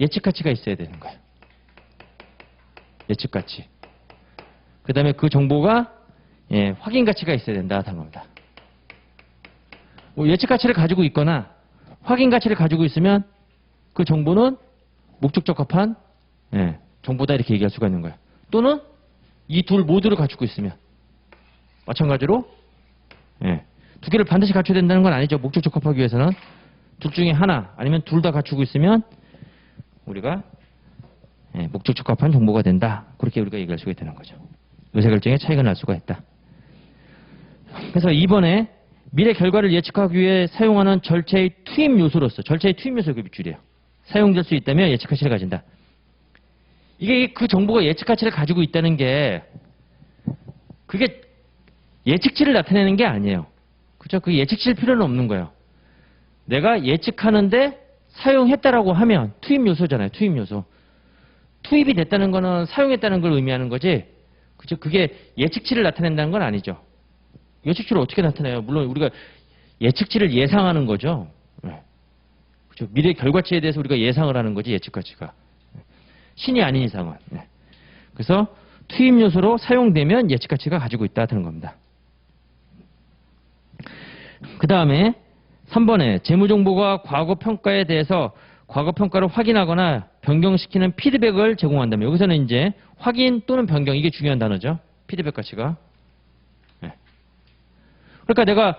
예측 가치가 있어야 되는 거예요. 예측 가치. 그다음에 그 정보가 확인 가치가 있어야 된다 하는 겁니다. 뭐 예측 가치를 가지고 있거나 확인 가치를 가지고 있으면 그 정보는 목적 적합한 정보다 이렇게 얘기할 수가 있는 거예요. 또는 이 둘 모두를 갖추고 있으면 마찬가지로 두 개를 반드시 갖춰야 된다는 건 아니죠. 목적 적합하기 위해서는 둘 중에 하나 아니면 둘 다 갖추고 있으면 우리가 목적 적합한 정보가 된다. 그렇게 우리가 얘기할 수가 있다는 거죠. 의사결정에 차이가 날 수가 있다. 그래서 이번에 미래 결과를 예측하기 위해 사용하는 절차의 투입 요소로서 절차의 투입 요소 그 밑줄이에요. 사용될 수 있다면 예측 가치를 가진다. 이게 그 정보가 예측 가치를 가지고 있다는 게 그게 예측치를 나타내는 게 아니에요. 그죠? 그 예측치일 필요는 없는 거예요. 내가 예측하는데 사용했다라고 하면 투입 요소잖아요. 투입 요소. 투입이 됐다는 거는 사용했다는 걸 의미하는 거지. 그죠? 그게 예측치를 나타낸다는 건 아니죠. 예측치를 어떻게 나타내요? 물론 우리가 예측치를 예상하는 거죠. 그죠? 미래 결과치에 대해서 우리가 예상을 하는 거지 예측 가치가. 신이 아닌 이상은. 그래서 투입 요소로 사용되면 예측 가치가 가지고 있다는 겁니다. 그 다음에 3번에 재무정보가 과거 평가에 대해서 과거 평가를 확인하거나 변경시키는 피드백을 제공한다면 여기서는 이제 확인 또는 변경 이게 중요한 단어죠. 피드백 가치가. 네. 그러니까 내가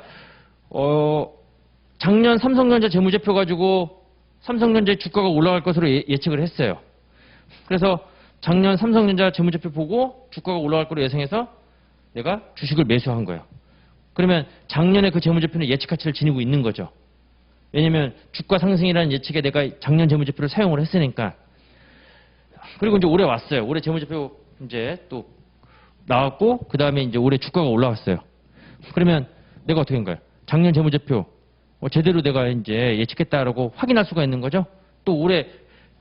작년 삼성전자 재무제표 가지고 삼성전자의 주가가 올라갈 것으로 예측을 했어요. 그래서 작년 삼성전자 재무제표 보고 주가가 올라갈 거로 예상해서 내가 주식을 매수한 거예요. 그러면 작년에 그 재무제표는 예측 가치를 지니고 있는 거죠. 왜냐면 주가 상승이라는 예측에 내가 작년 재무제표를 사용을 했으니까. 그리고 이제 올해 왔어요. 올해 재무제표 이제 또 나왔고 그 다음에 이제 올해 주가가 올라왔어요. 그러면 내가 어떻게 한 거예요? 작년 재무제표 제대로 내가 이제 예측했다라고 확인할 수가 있는 거죠. 또 올해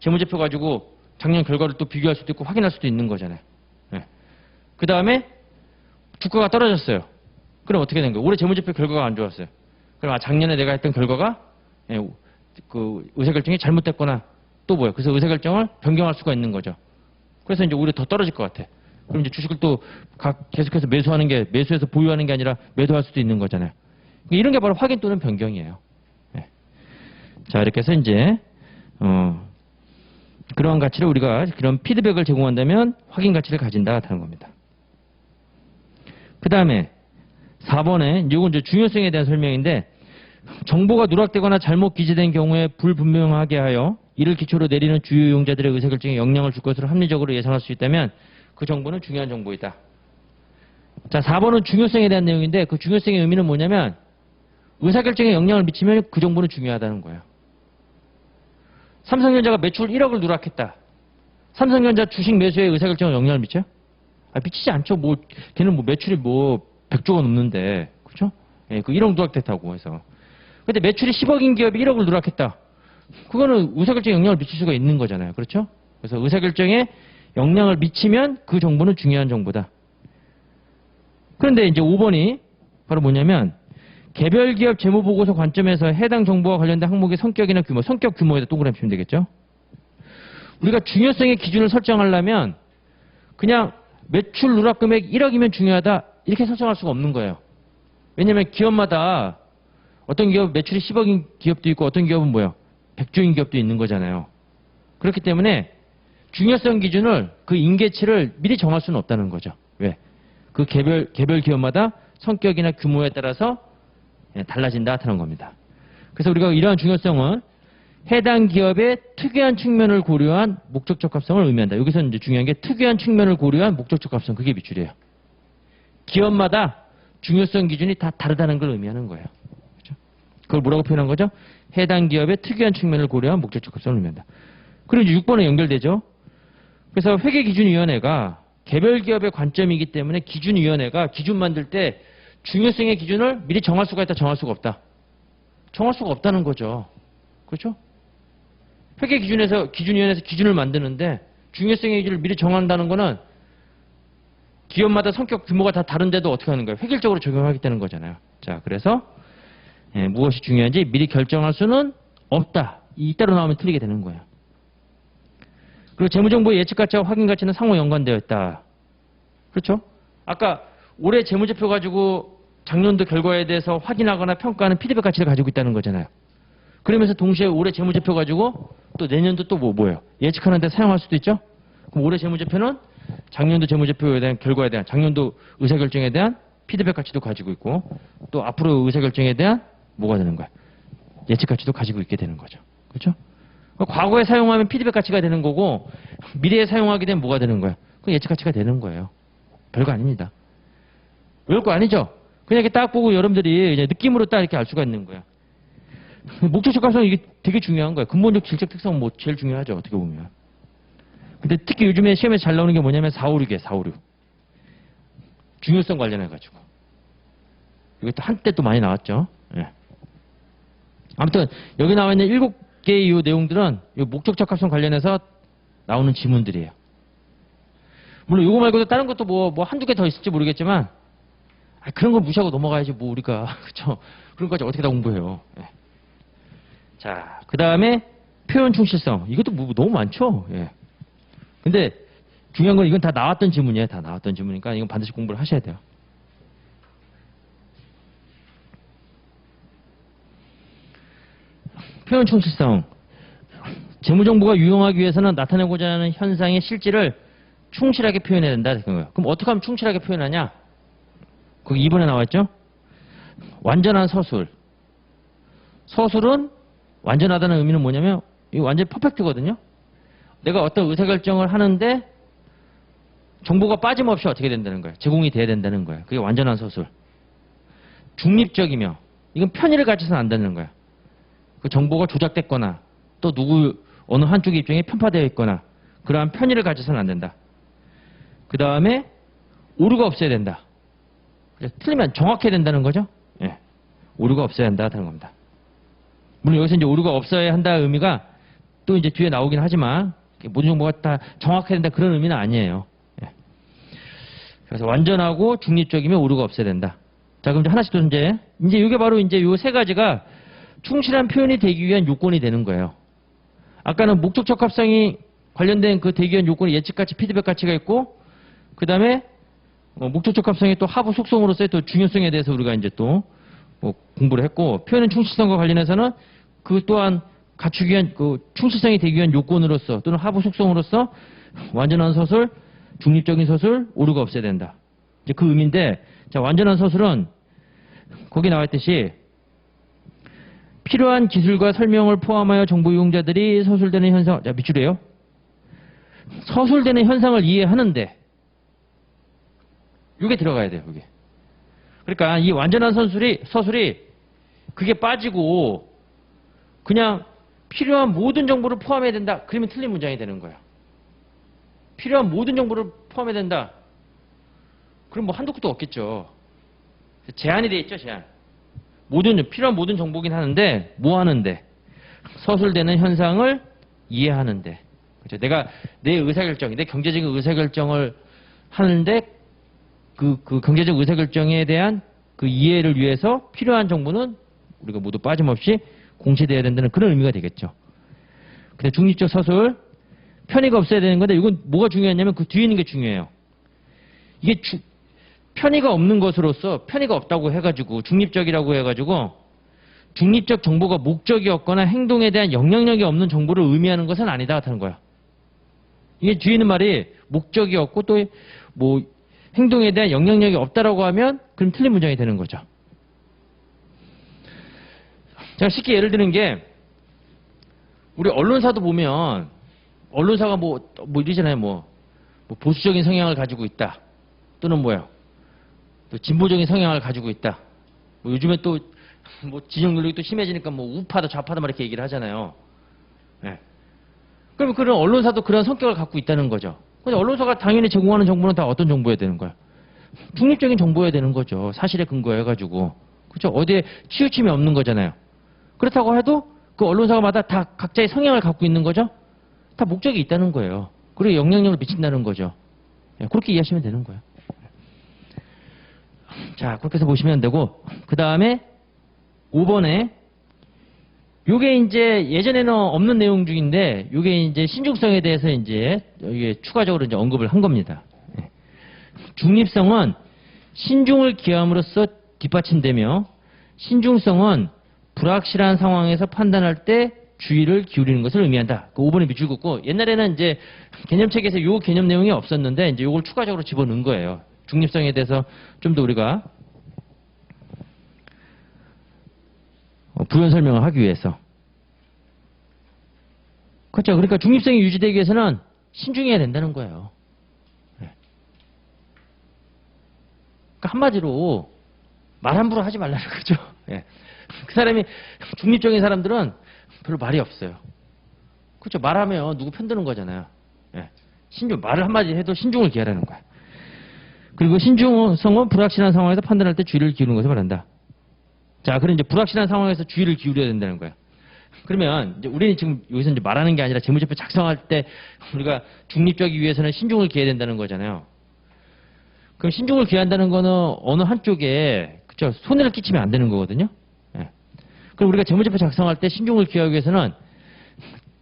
재무제표 가지고 작년 결과를 또 비교할 수도 있고 확인할 수도 있는 거잖아요. 네. 그 다음에 주가가 떨어졌어요. 그럼 어떻게 된 거예요? 올해 재무제표 결과가 안 좋았어요. 그럼 작년에 내가 했던 결과가 그 의사결정이 잘못됐거나 또 뭐예요? 그래서 의사결정을 변경할 수가 있는 거죠. 그래서 이제 오히려 더 떨어질 것 같아. 그럼 이제 주식을 또 계속해서 매수해서 보유하는 게 아니라 매도할 수도 있는 거잖아요. 이런 게 바로 확인 또는 변경이에요. 네. 자, 이렇게 해서 이제 그러한 가치를 우리가 그런 피드백을 제공한다면 확인 가치를 가진다 하는 겁니다. 그 다음에 4번에 이건 이제 중요성에 대한 설명인데 정보가 누락되거나 잘못 기재된 경우에 불분명하게 하여 이를 기초로 내리는 주요 이용자들의 의사결정에 영향을 줄 것으로 합리적으로 예상할 수 있다면 그 정보는 중요한 정보이다. 자, 4번은 중요성에 대한 내용인데 그 중요성의 의미는 뭐냐면 의사결정에 영향을 미치면 그 정보는 중요하다는 거예요. 삼성전자가 매출 1억을 누락했다. 삼성전자 주식 매수에 의사결정에 영향을 미쳐요? 미치지 않죠. 걔는 매출이 100조가 넘는데, 그죠? 예, 그 1억 누락됐다고 해서. 근데 매출이 10억인 기업이 1억을 누락했다. 그거는 의사결정에 영향을 미칠 수가 있는 거잖아요. 그렇죠? 그래서 의사결정에 영향을 미치면 그 정보는 중요한 정보다. 그런데 이제 5번이 바로 뭐냐면, 개별 기업 재무보고서 관점에서 해당 정보와 관련된 항목의 성격 규모에다 동그라미 치면 되겠죠? 우리가 중요성의 기준을 설정하려면 그냥 매출 누락 금액 1억이면 중요하다 이렇게 설정할 수가 없는 거예요. 왜냐하면 기업마다 어떤 기업 매출이 10억인 기업도 있고 어떤 기업은 100조인 기업도 있는 거잖아요. 그렇기 때문에 중요성 기준을 그 임계치를 미리 정할 수는 없다는 거죠. 왜? 그 개별 기업마다 성격이나 규모에 따라서 달라진다 하는 겁니다. 그래서 우리가 이러한 중요성은 해당 기업의 특유한 측면을 고려한 목적 적합성을 의미한다. 여기서 이제 중요한 게 특유한 측면을 고려한 목적 적합성 그게 밑줄이에요. 기업마다 중요성 기준이 다 다르다는 걸 의미하는 거예요. 그렇죠? 그걸 뭐라고 표현한 거죠? 해당 기업의 특유한 측면을 고려한 목적 적합성을 의미한다. 그리고 이제 6번에 연결되죠. 그래서 회계기준위원회가 개별 기업의 관점이기 때문에 기준위원회가 기준 만들 때 중요성의 기준을 미리 정할 수가 있다, 정할 수가 없다. 정할 수가 없다는 거죠. 그렇죠? 회계기준위원회에서 기준을 만드는데 중요성의 기준을 미리 정한다는 거는 기업마다 성격 규모가 다 다른데도 어떻게 하는 거예요? 획일적으로 적용하겠다는 거잖아요. 자, 그래서 무엇이 중요한지 미리 결정할 수는 없다. 이따로 나오면 틀리게 되는 거예요. 그리고 재무정보의 예측 가치와 확인 가치는 상호 연관되어 있다. 그렇죠? 아까 올해 재무제표 가지고 작년도 결과에 대해서 확인하거나 평가하는 피드백 가치를 가지고 있다는 거잖아요. 그러면서 동시에 올해 재무제표 가지고 또 내년도 또 뭐예요? 예측하는 데 사용할 수도 있죠? 그럼 올해 재무제표는 작년도 재무제표에 대한 결과에 대한 작년도 의사결정에 대한 피드백 가치도 가지고 있고 또 앞으로 의사결정에 대한 뭐가 되는 거야? 예측 가치도 가지고 있게 되는 거죠. 그렇죠? 과거에 사용하면 피드백 가치가 되는 거고 미래에 사용하게 되면 뭐가 되는 거야? 그 예측 가치가 되는 거예요. 별거 아닙니다. 별거 아니죠? 그냥 이렇게 딱 보고 여러분들이 이제 느낌으로 딱 이렇게 알 수가 있는 거야. 목적 적합성 이게 되게 중요한 거예요. 근본적 질적 특성 제일 중요하죠. 어떻게 보면. 근데 특히 요즘에 시험에 잘 나오는 게 뭐냐면 456이에요. 456. 중요성 관련해가지고. 이것도 한때 또 많이 나왔죠. 예. 아무튼 여기 나와 있는 7개의 이 내용들은 이 목적 적합성 관련해서 나오는 지문들이에요. 물론 이거 말고도 다른 것도 뭐 한두 개 더 있을지 모르겠지만 그런 거 무시하고 넘어가야지 뭐 우리가 그쵸? 그런 거까지 어떻게 다 공부해요. 예. 자, 그 다음에 표현 충실성. 이것도 너무 많죠. 예. 근데 중요한 건 이건 다 나왔던 지문이에요. 다 나왔던 지문이니까 이건 반드시 공부를 하셔야 돼요. 표현 충실성. 재무정보가 유용하기 위해서는 나타내고자 하는 현상의 실질을 충실하게 표현해야 된다. 그럼 어떻게 하면 충실하게 표현하냐? 거기 2번에 나와있죠? 완전한 서술. 서술은 완전하다는 의미는 뭐냐면 이거 완전히 퍼펙트거든요. 내가 어떤 의사결정을 하는데 정보가 빠짐없이 어떻게 된다는 거예요. 제공이 돼야 된다는 거예요. 그게 완전한 서술. 중립적이며 이건 편의를 가져서는 안 되는 거예요. 그 정보가 조작됐거나 또 어느 한쪽의 입장에 편파되어 있거나 그러한 편의를 가져서는 안 된다. 그 다음에 오류가 없어야 된다. 틀리면 정확해야 된다는 거죠. 예. 오류가 없어야 한다는 겁니다. 물론 여기서 이제 오류가 없어야 한다 의미가 또 이제 뒤에 나오긴 하지만 모든 정보가 다 정확해야 된다 그런 의미는 아니에요. 예. 그래서 완전하고 중립적이면 오류가 없어야 된다. 자, 그럼 이제 하나씩 또 이제 이게 바로 이제 요 세 가지가 충실한 표현이 되기 위한 요건이 되는 거예요. 아까는 목적 적합성이 관련된 그 되기 위한 요건이 예측 가치, 피드백 가치가 있고, 그 다음에 목적 적합성이 또 하부 속성으로서의 또 중요성에 대해서 우리가 이제 또 공부를 했고, 표현의 충실성과 관련해서는 그 또한 갖추기 위한 그 충실성이 되기 위한 요건으로서 또는 하부 속성으로서 완전한 서술, 중립적인 서술, 오류가 없어야 된다. 이제 그 의미인데, 자, 완전한 서술은 거기 나와 있듯이 필요한 기술과 설명을 포함하여 정보 이용자들이 서술되는 현상, 자, 밑줄이에요. 서술되는 현상을 이해하는데, 이게 들어가야 돼요, 이게. 그러니까 이 완전한 서술이 그게 빠지고 그냥 필요한 모든 정보를 포함해야 된다. 그러면 틀린 문장이 되는 거예요. 필요한 모든 정보를 포함해야 된다. 그럼 뭐 한도 끝도 없겠죠. 제한이 돼 있죠, 제한. 필요한 모든 정보긴 하는데, 뭐 하는데? 서술되는 현상을 이해하는데. 그렇죠? 내가 내 의사결정, 내 경제적인 의사결정을 하는데, 그 경제적 의사결정에 대한 그 이해를 위해서 필요한 정보는 우리가 모두 빠짐없이 공시되어야 된다는 그런 의미가 되겠죠. 근데 중립적 서술, 편의가 없어야 되는 건데, 이건 뭐가 중요하냐면 그 뒤에 있는 게 중요해요. 이게 편의가 없는 것으로서 편의가 없다고 해가지고 중립적이라고 해가지고 중립적 정보가 목적이었거나 행동에 대한 영향력이 없는 정보를 의미하는 것은 아니다 하는 거야. 이게 뒤에 있는 말이 목적이 없고 또 뭐 행동에 대한 영향력이 없다라고 하면 그럼 틀린 문장이 되는 거죠. 제가 쉽게 예를 드는 게 우리 언론사도 보면 언론사가 뭐 이러잖아요. 뭐 보수적인 성향을 가지고 있다. 또는 뭐요? 또 진보적인 성향을 가지고 있다. 뭐 요즘에 또 뭐 진영 논리가 또 심해지니까 뭐 우파다 좌파다 막 이렇게 얘기를 하잖아요. 네. 그럼 그런 언론사도 그런 성격을 갖고 있다는 거죠. 근데 언론사가 당연히 제공하는 정보는 다 어떤 정보여야 되는 거야? 중립적인 정보여야 되는 거죠. 사실에 근거해가지고. 그렇죠? 어디에 치우침이 없는 거잖아요. 그렇다고 해도 그 언론사마다 다 각자의 성향을 갖고 있는 거죠? 다 목적이 있다는 거예요. 그리고 영향력을 미친다는 거죠. 네. 그렇게 이해하시면 되는 거예요. 자, 그렇게 해서 보시면 되고, 그 다음에 5번에, 요게 이제 예전에는 없는 내용 중인데, 요게 이제 신중성에 대해서 이제, 이게 추가적으로 이제 언급을 한 겁니다. 중립성은 신중을 기함으로써 뒷받침되며, 신중성은 불확실한 상황에서 판단할 때 주의를 기울이는 것을 의미한다. 그 5번에 밑줄 긋고, 옛날에는 이제 개념책에서 요 개념 내용이 없었는데, 이제 요걸 추가적으로 집어넣은 거예요. 중립성에 대해서 좀 더 우리가 부연 설명을 하기 위해서. 그렇죠. 그러니까 중립성이 유지되기 위해서는 신중해야 된다는 거예요. 네. 그러니까 한마디로 말 함부로 하지 말라는 거죠. 네. 그 사람이 중립적인 사람들은 별로 말이 없어요. 그렇죠. 말하면 누구 편드는 거잖아요. 네. 말을 한마디 해도 신중을 기하라는 거야. 그리고 신중성은 불확실한 상황에서 판단할 때 주의를 기울이는 것을 말한다. 자, 그럼 이제 불확실한 상황에서 주의를 기울여야 된다는 거야. 그러면 이제 우리는 지금 여기서 이제 말하는 게 아니라 재무제표 작성할 때 우리가 중립적이기 위해서는 신중을 기해야 된다는 거잖아요. 그럼 신중을 기한다는 거는 어느 한쪽에 그쵸 손해를 끼치면 안 되는 거거든요. 예. 그럼 우리가 재무제표 작성할 때 신중을 기하기 위해서는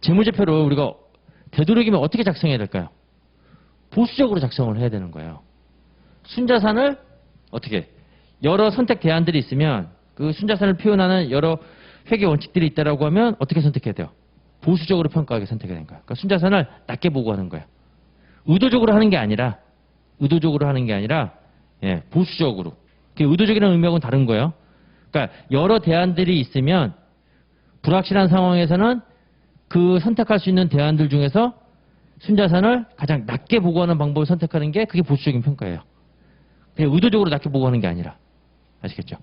재무제표를 우리가 되도록이면 어떻게 작성해야 될까요? 보수적으로 작성을 해야 되는 거예요. 순자산을 어떻게 여러 선택 대안들이 있으면 그 순자산을 표현하는 여러 회계 원칙들이 있다라고 하면 어떻게 선택해야 돼요? 보수적으로 평가하게 선택해야 되는 거야. 그러니까 순자산을 낮게 보고하는 거예요. 의도적으로 하는 게 아니라 예, 보수적으로. 의도적이라는 의미하고는 다른 거예요. 그러니까 여러 대안들이 있으면 불확실한 상황에서는 그 선택할 수 있는 대안들 중에서 순자산을 가장 낮게 보고하는 방법을 선택하는 게 그게 보수적인 평가예요. 그냥 의도적으로 낮게 보고하는 게 아니라. 아시겠죠?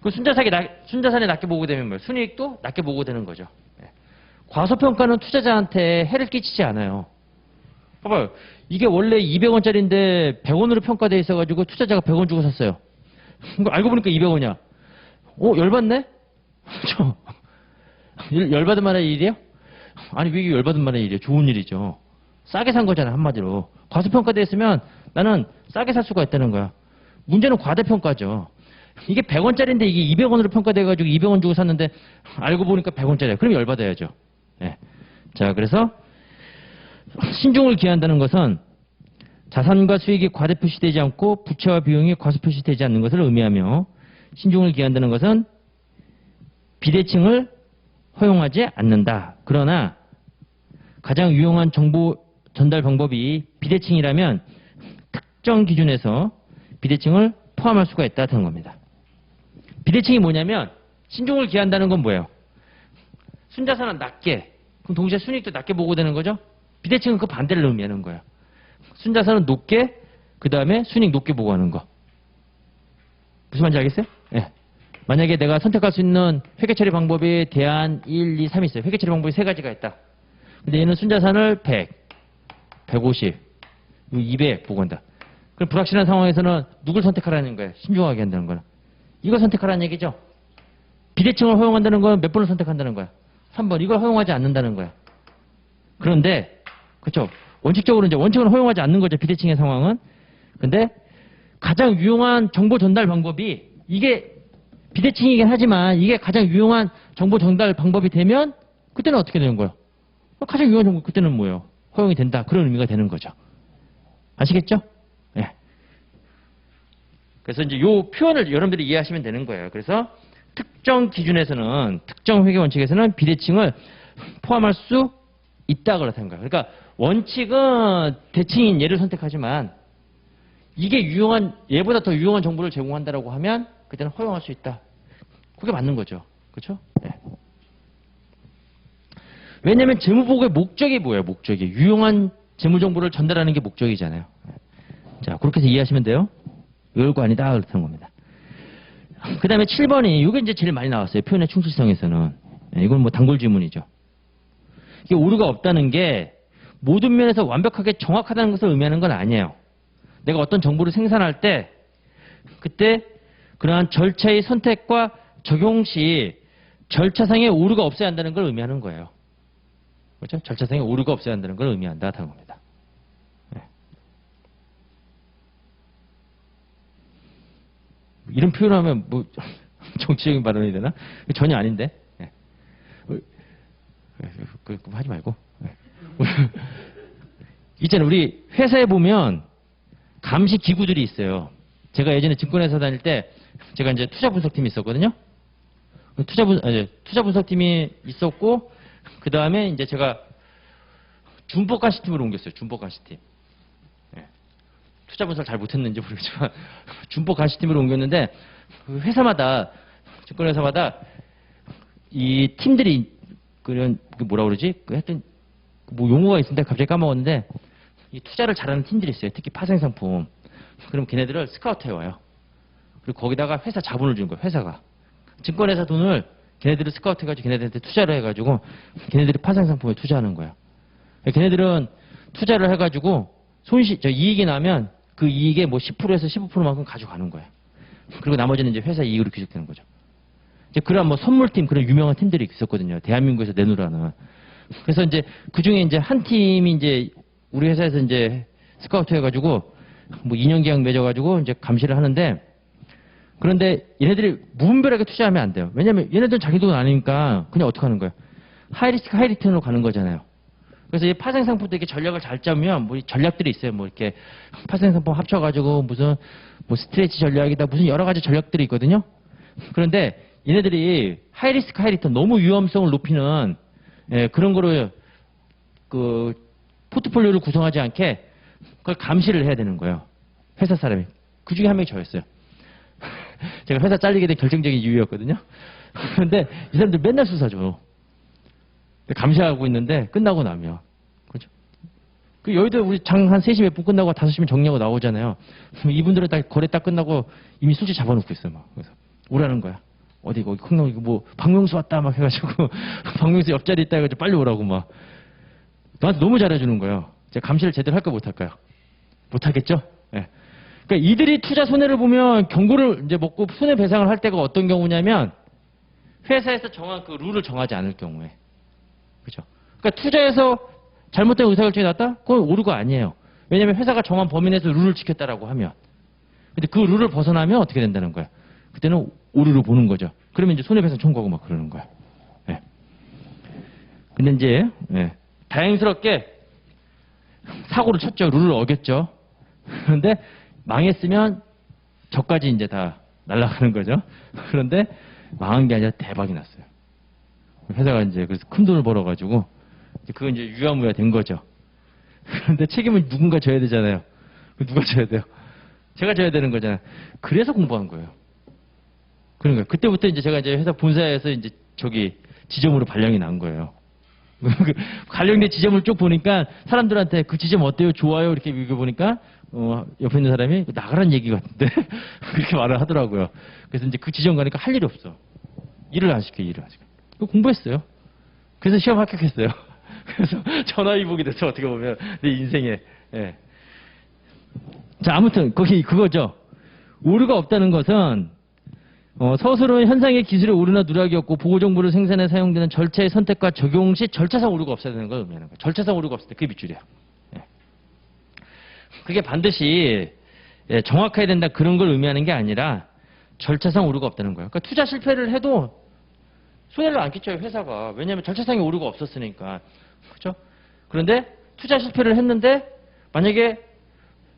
그 순자산이 낮게 보고되면 뭐예요? 순이익도 낮게 보고되는 거죠. 예. 과소평가는 투자자한테 해를 끼치지 않아요. 봐봐요. 이게 원래 200원짜리인데 100원으로 평가돼 있어가지고 투자자가 100원 주고 샀어요. 알고 보니까 200원이야. 열받네? 그렇죠? 열받은 만한 일이에요? 아니, 왜 이게 열받은 만한 일이에요? 좋은 일이죠. 싸게 산 거잖아, 한마디로. 과소평가돼 있으면 나는 싸게 살 수가 있다는 거야. 문제는 과대평가죠. 이게 100원짜리인데 이게 200원으로 평가돼가지고 200원 주고 샀는데 알고 보니까 100원짜리야. 그럼 열받아야죠. 네. 자, 그래서 신중을 기한다는 것은 자산과 수익이 과대 표시되지 않고 부채와 비용이 과소 표시되지 않는 것을 의미하며 신중을 기한다는 것은 비대칭을 허용하지 않는다. 그러나 가장 유용한 정보 전달 방법이 비대칭이라면 특정 기준에서 비대칭을 포함할 수가 있다는 겁니다. 비대칭이 뭐냐면 신중을 기한다는 건 뭐예요? 순자산은 낮게, 그럼 동시에 순이익도 낮게 보고되는 거죠? 비대칭은 그 반대를 의미하는 거예요. 순자산은 높게, 그 다음에 순이익 높게 보고하는 거. 무슨 말인지 알겠어요? 네. 만약에 내가 선택할 수 있는 회계 처리 방법이 대안 1, 2, 3이 있어요. 회계 처리 방법이 3가지가 있다. 근데 얘는 순자산을 100, 150, 200 보고한다. 그럼 불확실한 상황에서는 누굴 선택하라는 거예요? 신중하게 한다는 거는. 이걸 선택하라는 얘기죠. 비대칭을 허용한다는 건 몇 번을 선택한다는 거야? 3번. 이걸 허용하지 않는다는 거야. 그런데 그렇죠. 원칙적으로 이제 원칙은 허용하지 않는 거죠. 비대칭의 상황은. 근데 가장 유용한 정보 전달 방법이 이게 비대칭이긴 하지만 이게 가장 유용한 정보 전달 방법이 되면 그때는 어떻게 되는 거예요? 가장 유용한 정보 그때는 뭐예요? 허용이 된다. 그런 의미가 되는 거죠. 아시겠죠? 예. 그래서 이제 요 표현을 여러분들이 이해하시면 되는 거예요. 그래서 특정 기준에서는 특정 회계 원칙에서는 비대칭을 포함할 수 있다 그렇다는 거예요. 그러니까 원칙은 대칭인 얘를 선택하지만 이게 유용한 얘보다 더 유용한 정보를 제공한다라고 하면 그때는 허용할 수 있다. 그게 맞는 거죠. 그렇죠? 네. 왜냐하면 재무보고의 목적이 뭐예요? 목적이 유용한 재무 정보를 전달하는 게 목적이잖아요. 자, 그렇게 해서 이해하시면 돼요. 열고 아니다 그렇다는 겁니다. 그 다음에 7번이 이게 이제 제일 많이 나왔어요. 표현의 충실성에서는. 이건 뭐 단골 질문이죠. 이게 오류가 없다는 게 모든 면에서 완벽하게 정확하다는 것을 의미하는 건 아니에요. 내가 어떤 정보를 생산할 때 그때 그러한 절차의 선택과 적용 시 절차상의 오류가 없어야 한다는 걸 의미하는 거예요. 그렇죠? 절차상의 오류가 없어야 한다는 걸 의미한다 하는 겁니다. 네. 이런 표현하면 뭐 정치적인 발언이 되나? 전혀 아닌데. 네. 그거 하지 말고. 네. 있잖아요. 우리 회사에 보면 감시 기구들이 있어요. 제가 예전에 증권회사 다닐 때 제가 이제 투자 분석팀이 있었거든요. 투자 분석팀이 있었고 그 다음에 이제 제가 준법감시팀으로 옮겼어요. 준법감시팀. 네. 투자 분석 잘 못했는지 모르겠지만 준법감시팀으로 옮겼는데 그 회사마다 증권회사마다 이 팀들이 그런 뭐라 그러지? 하여튼 뭐 용어가 있는데 갑자기 까먹었는데 이 투자를 잘하는 팀들이 있어요. 특히 파생상품. 그럼 걔네들을 스카우트 해와요. 그리고 거기다가 회사 자본을 주는 거예요. 회사가. 증권회사 돈을 걔네들을 스카우트 해가지고 걔네들한테 투자를 해가지고 걔네들이 파생상품에 투자하는 거예요. 걔네들은 투자를 해가지고 이익이 나면 그 이익의 뭐 10%에서 15%만큼 가져가는 거예요. 그리고 나머지는 이제 회사 이익으로 귀속되는 거죠. 이제 그런 뭐 선물팀, 그런 유명한 팀들이 있었거든요. 대한민국에서 내놓으라는. 그래서 이제 그 중에 이제 한 팀이 이제 우리 회사에서 이제 스카우트 해가지고 뭐 2년 계약 맺어가지고 이제 감시를 하는데 그런데 얘네들이 무분별하게 투자하면 안 돼요. 왜냐면 얘네들은 자기 돈 아니니까 그냥 어떻게 하는 거예요? 하이리스크 하이리턴으로 가는 거잖아요. 그래서 이 파생상품도 이렇게 전략을 잘 짜면 뭐 전략들이 있어요. 뭐 이렇게 파생상품 합쳐가지고 무슨 뭐 스트레치 전략이다 무슨 여러 가지 전략들이 있거든요. 그런데 얘네들이 하이리스크 하이리턴 너무 위험성을 높이는 그런 거를 그 포트폴리오를 구성하지 않게 그걸 감시를 해야 되는 거예요. 회사 사람이. 그 중에 한 명이 저였어요. 제가 회사 잘리게 된 결정적인 이유였거든요. 그런데 이 사람들 맨날 수사줘. 감시하고 있는데 끝나고 나면. 그렇죠? 그 여의도 우리 장 한 3시 몇 분 끝나고 5시면 정리하고 나오잖아요. 이분들은 딱 거래 딱 끝나고 이미 수지 잡아놓고 있어요. 막. 그래서 오라는 거야. 어디 거기 콩나무 이거 뭐 박명수 왔다 막 해가지고 박명수 옆자리 있다 해가지고 빨리 오라고 막. 너한테 너무 잘해주는 거예요. 제가 감시를 제대로 할까 못할까요? 못하겠죠? 예. 그러니까 이들이 투자 손해를 보면 경고를 이제 먹고 손해배상을 할 때가 어떤 경우냐면 회사에서 정한 그 룰을 정하지 않을 경우에. 그죠? 그러니까 투자에서 잘못된 의사결정이 났다? 그건 오류가 아니에요. 왜냐하면 회사가 정한 범위 내에서 룰을 지켰다라고 하면. 근데 그 룰을 벗어나면 어떻게 된다는 거야? 그때는 오류를 보는 거죠. 그러면 이제 손해배상 청구하고 막 그러는 거야. 예. 근데 이제 다행스럽게 사고를 쳤죠. 룰을 어겼죠. 그런데 망했으면 저까지 이제 다 날아가는 거죠. 그런데 망한 게 아니라 대박이 났어요. 회사가 이제 그래서 큰 돈을 벌어가지고 그건 이제 유야무야 된 거죠. 그런데 책임을 누군가 져야 되잖아요. 누가 져야 돼요? 제가 져야 되는 거잖아요. 그래서 공부한 거예요. 그러니까 그때부터 이제 제가 이제 회사 본사에서 이제 저기 지점으로 발령이 난 거예요. 관련된 지점을 쭉 보니까 사람들한테 그 지점 어때요? 좋아요? 이렇게 보니까 옆에 있는 사람이 나가란 얘기 같은데 그렇게 말을 하더라고요. 그래서 이제 그 지점 가니까 할 일이 없어. 일을 안 시켜. 공부했어요. 그래서 시험 합격했어요. 그래서 전화위복이 됐어. 어떻게 보면 내 인생에. 예. 자, 아무튼 거기 그거죠. 오류가 없다는 것은 서술은 현상의 기술의 오류나 누락이 없고 보고정보를 생산에 사용되는 절차의 선택과 적용 시 절차상 오류가 없어야 되는 걸 의미하는 거예요. 절차상 오류가 없을 때 그게 밑줄이야. 예. 그게 반드시 정확해야 된다 그런 걸 의미하는 게 아니라 절차상 오류가 없다는 거예요. 그러니까 투자 실패를 해도 손해를 안 끼쳐요, 회사가. 왜냐하면 절차상의 오류가 없었으니까. 그렇죠? 그런데 투자 실패를 했는데 만약에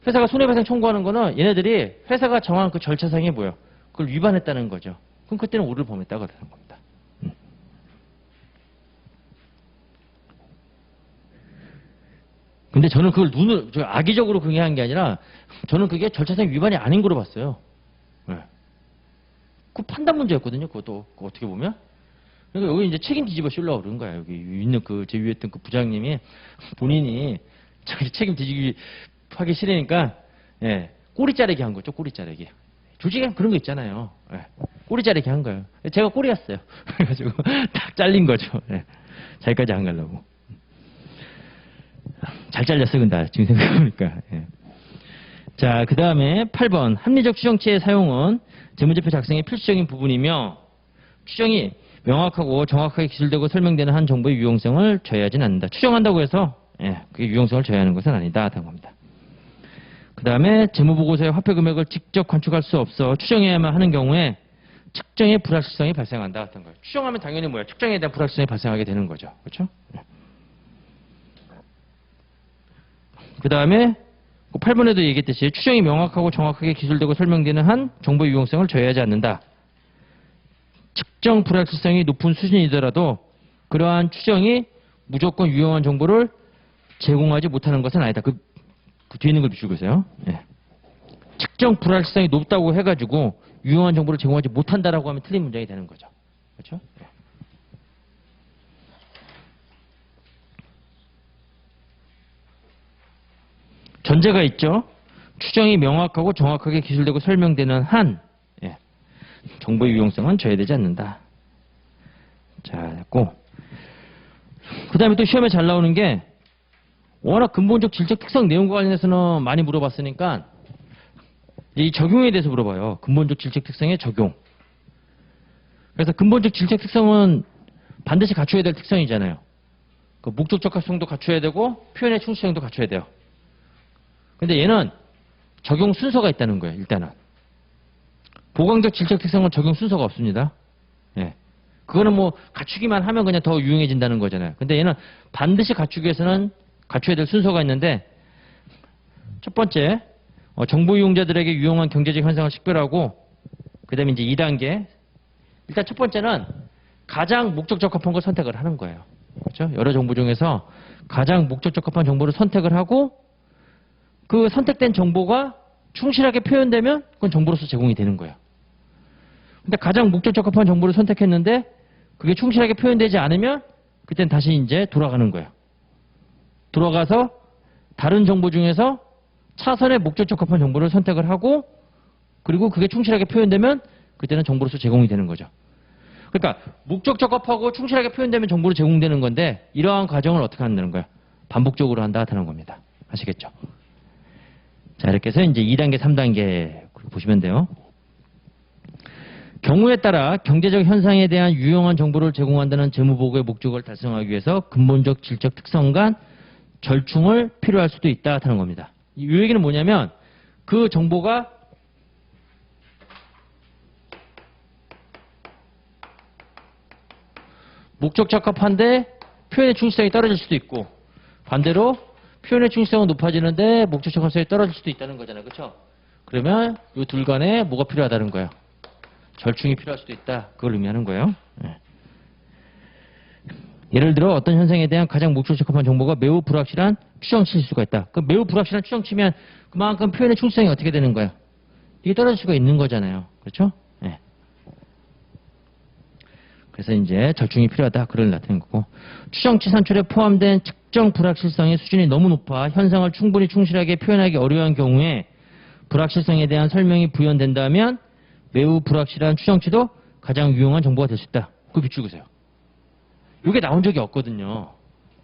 회사가 손해배상 청구하는 거는 얘네들이 회사가 정한 그 절차상이 뭐예요? 그걸 위반했다는 거죠. 그럼 그때는 오류를 범했다고 하는 겁니다. 근데 저는 그걸 악의적으로 그게 한 게 아니라 저는 그게 절차상 위반이 아닌 거로 봤어요. 네. 그 판단 문제였거든요. 그것도 어떻게 보면. 그러니까 여기 이제 책임 뒤집어 씌우려고 그런 거야. 여기 있는 제 위에 있던 그 부장님이 본인이 자기 책임 뒤집기 하기 싫으니까 꼬리 자르기 한 거죠. 꼬리 자르기. 조직에 그런 거 있잖아요. 꼬리 자르기 한 거예요. 제가 꼬리였어요. 그래가지고 딱 잘린 거죠. 자기까지 안 가려고. 잘 잘렸어, 근데 지금 생각해보니까. 자, 그 다음에 8번 합리적 추정치의 사용은 재무제표 작성의 필수적인 부분이며 추정이 명확하고 정확하게 기술되고 설명되는 한 정보의 유용성을 저해하지는 않는다. 추정한다고 해서 그게 유용성을 저해하는 것은 아니다. 라는 겁니다. 그 다음에 재무보고서의 화폐 금액을 직접 관측할 수 없어 추정해야만 하는 경우에 측정의 불확실성이 발생한다. 같은 거예요. 추정하면 당연히 뭐야? 측정에 대한 불확실성이 발생하게 되는 거죠. 그렇죠? 그 다음에 8번에도 얘기했듯이 추정이 명확하고 정확하게 기술되고 설명되는 한 정보의 유용성을 저해하지 않는다. 측정 불확실성이 높은 수준이더라도 그러한 추정이 무조건 유용한 정보를 제공하지 못하는 것은 아니다. 그 뒤에 있는 걸 비추고 있어요. 측정 불확실성이 높다고 해가지고 유용한 정보를 제공하지 못한다라고 하면 틀린 문장이 되는 거죠. 그렇죠? 전제가 있죠. 추정이 명확하고 정확하게 기술되고 설명되는 한 정보의 유용성은 저해되지 않는다. 자, 됐고. 그 다음에 또 시험에 잘 나오는 게 워낙 근본적 질적 특성 내용과 관련해서는 많이 물어봤으니까 이 적용에 대해서 물어봐요. 근본적 질적 특성의 적용. 그래서 근본적 질적 특성은 반드시 갖춰야 될 특성이잖아요. 그 목적 적합성도 갖춰야 되고 표현의 충실성도 갖춰야 돼요. 근데 얘는 적용 순서가 있다는 거예요. 일단은. 보강적 질적 특성은 적용 순서가 없습니다. 그거는 뭐 갖추기만 하면 그냥 더 유용해진다는 거잖아요. 근데 얘는 반드시 갖추기 위해서는 갖춰야 될 순서가 있는데 첫 번째 정보 이용자들에게 유용한 경제적 현상을 식별하고 그 다음에 이제 2단계 일단 첫 번째는 가장 목적 적합한 걸 선택을 하는 거예요. 그렇죠? 여러 정보 중에서 가장 목적 적합한 정보를 선택을 하고 그 선택된 정보가 충실하게 표현되면 그건 정보로서 제공이 되는 거예요. 근데 가장 목적 적합한 정보를 선택했는데 그게 충실하게 표현되지 않으면 그땐 다시 이제 돌아가는 거예요. 돌아가서 다른 정보 중에서 차선의 목적 적합한 정보를 선택을 하고 그리고 그게 충실하게 표현되면 그때는 정보로서 제공이 되는 거죠. 그러니까 목적 적합하고 충실하게 표현되면 정보로 제공되는 건데 이러한 과정을 어떻게 한다는 거야? 반복적으로 한다 하는 겁니다. 아시겠죠? 자, 이렇게 해서 이제 2단계, 3단계 보시면 돼요. 경우에 따라 경제적 현상에 대한 유용한 정보를 제공한다는 재무보고의 목적을 달성하기 위해서 근본적 질적 특성 간 절충을 필요할 수도 있다 하는 겁니다. 이 얘기는 뭐냐면 그 정보가 목적 적합한데 표현의 충실성이 떨어질 수도 있고 반대로 표현의 충실성은 높아지는데 목적 적합성이 떨어질 수도 있다는 거잖아요. 그렇죠? 그러면 이 둘 간에 뭐가 필요하다는 거예요? 절충이 필요할 수도 있다. 그걸 의미하는 거예요. 네. 예를 들어 어떤 현상에 대한 가장 목적 적합한 정보가 매우 불확실한 추정치일 수가 있다. 그 매우 불확실한 추정치면 그만큼 표현의 충실성이 어떻게 되는 거예요? 이게 떨어질 수가 있는 거잖아요. 그렇죠? 네. 그래서 이제 절충이 필요하다. 그걸 나타낸 거고. 추정치 산출에 포함된 특정 불확실성의 수준이 너무 높아 현상을 충분히 충실하게 표현하기 어려운 경우에 불확실성에 대한 설명이 부연된다면 매우 불확실한 추정치도 가장 유용한 정보가 될 수 있다. 그거 비추고 보세요. 이게 나온 적이 없거든요.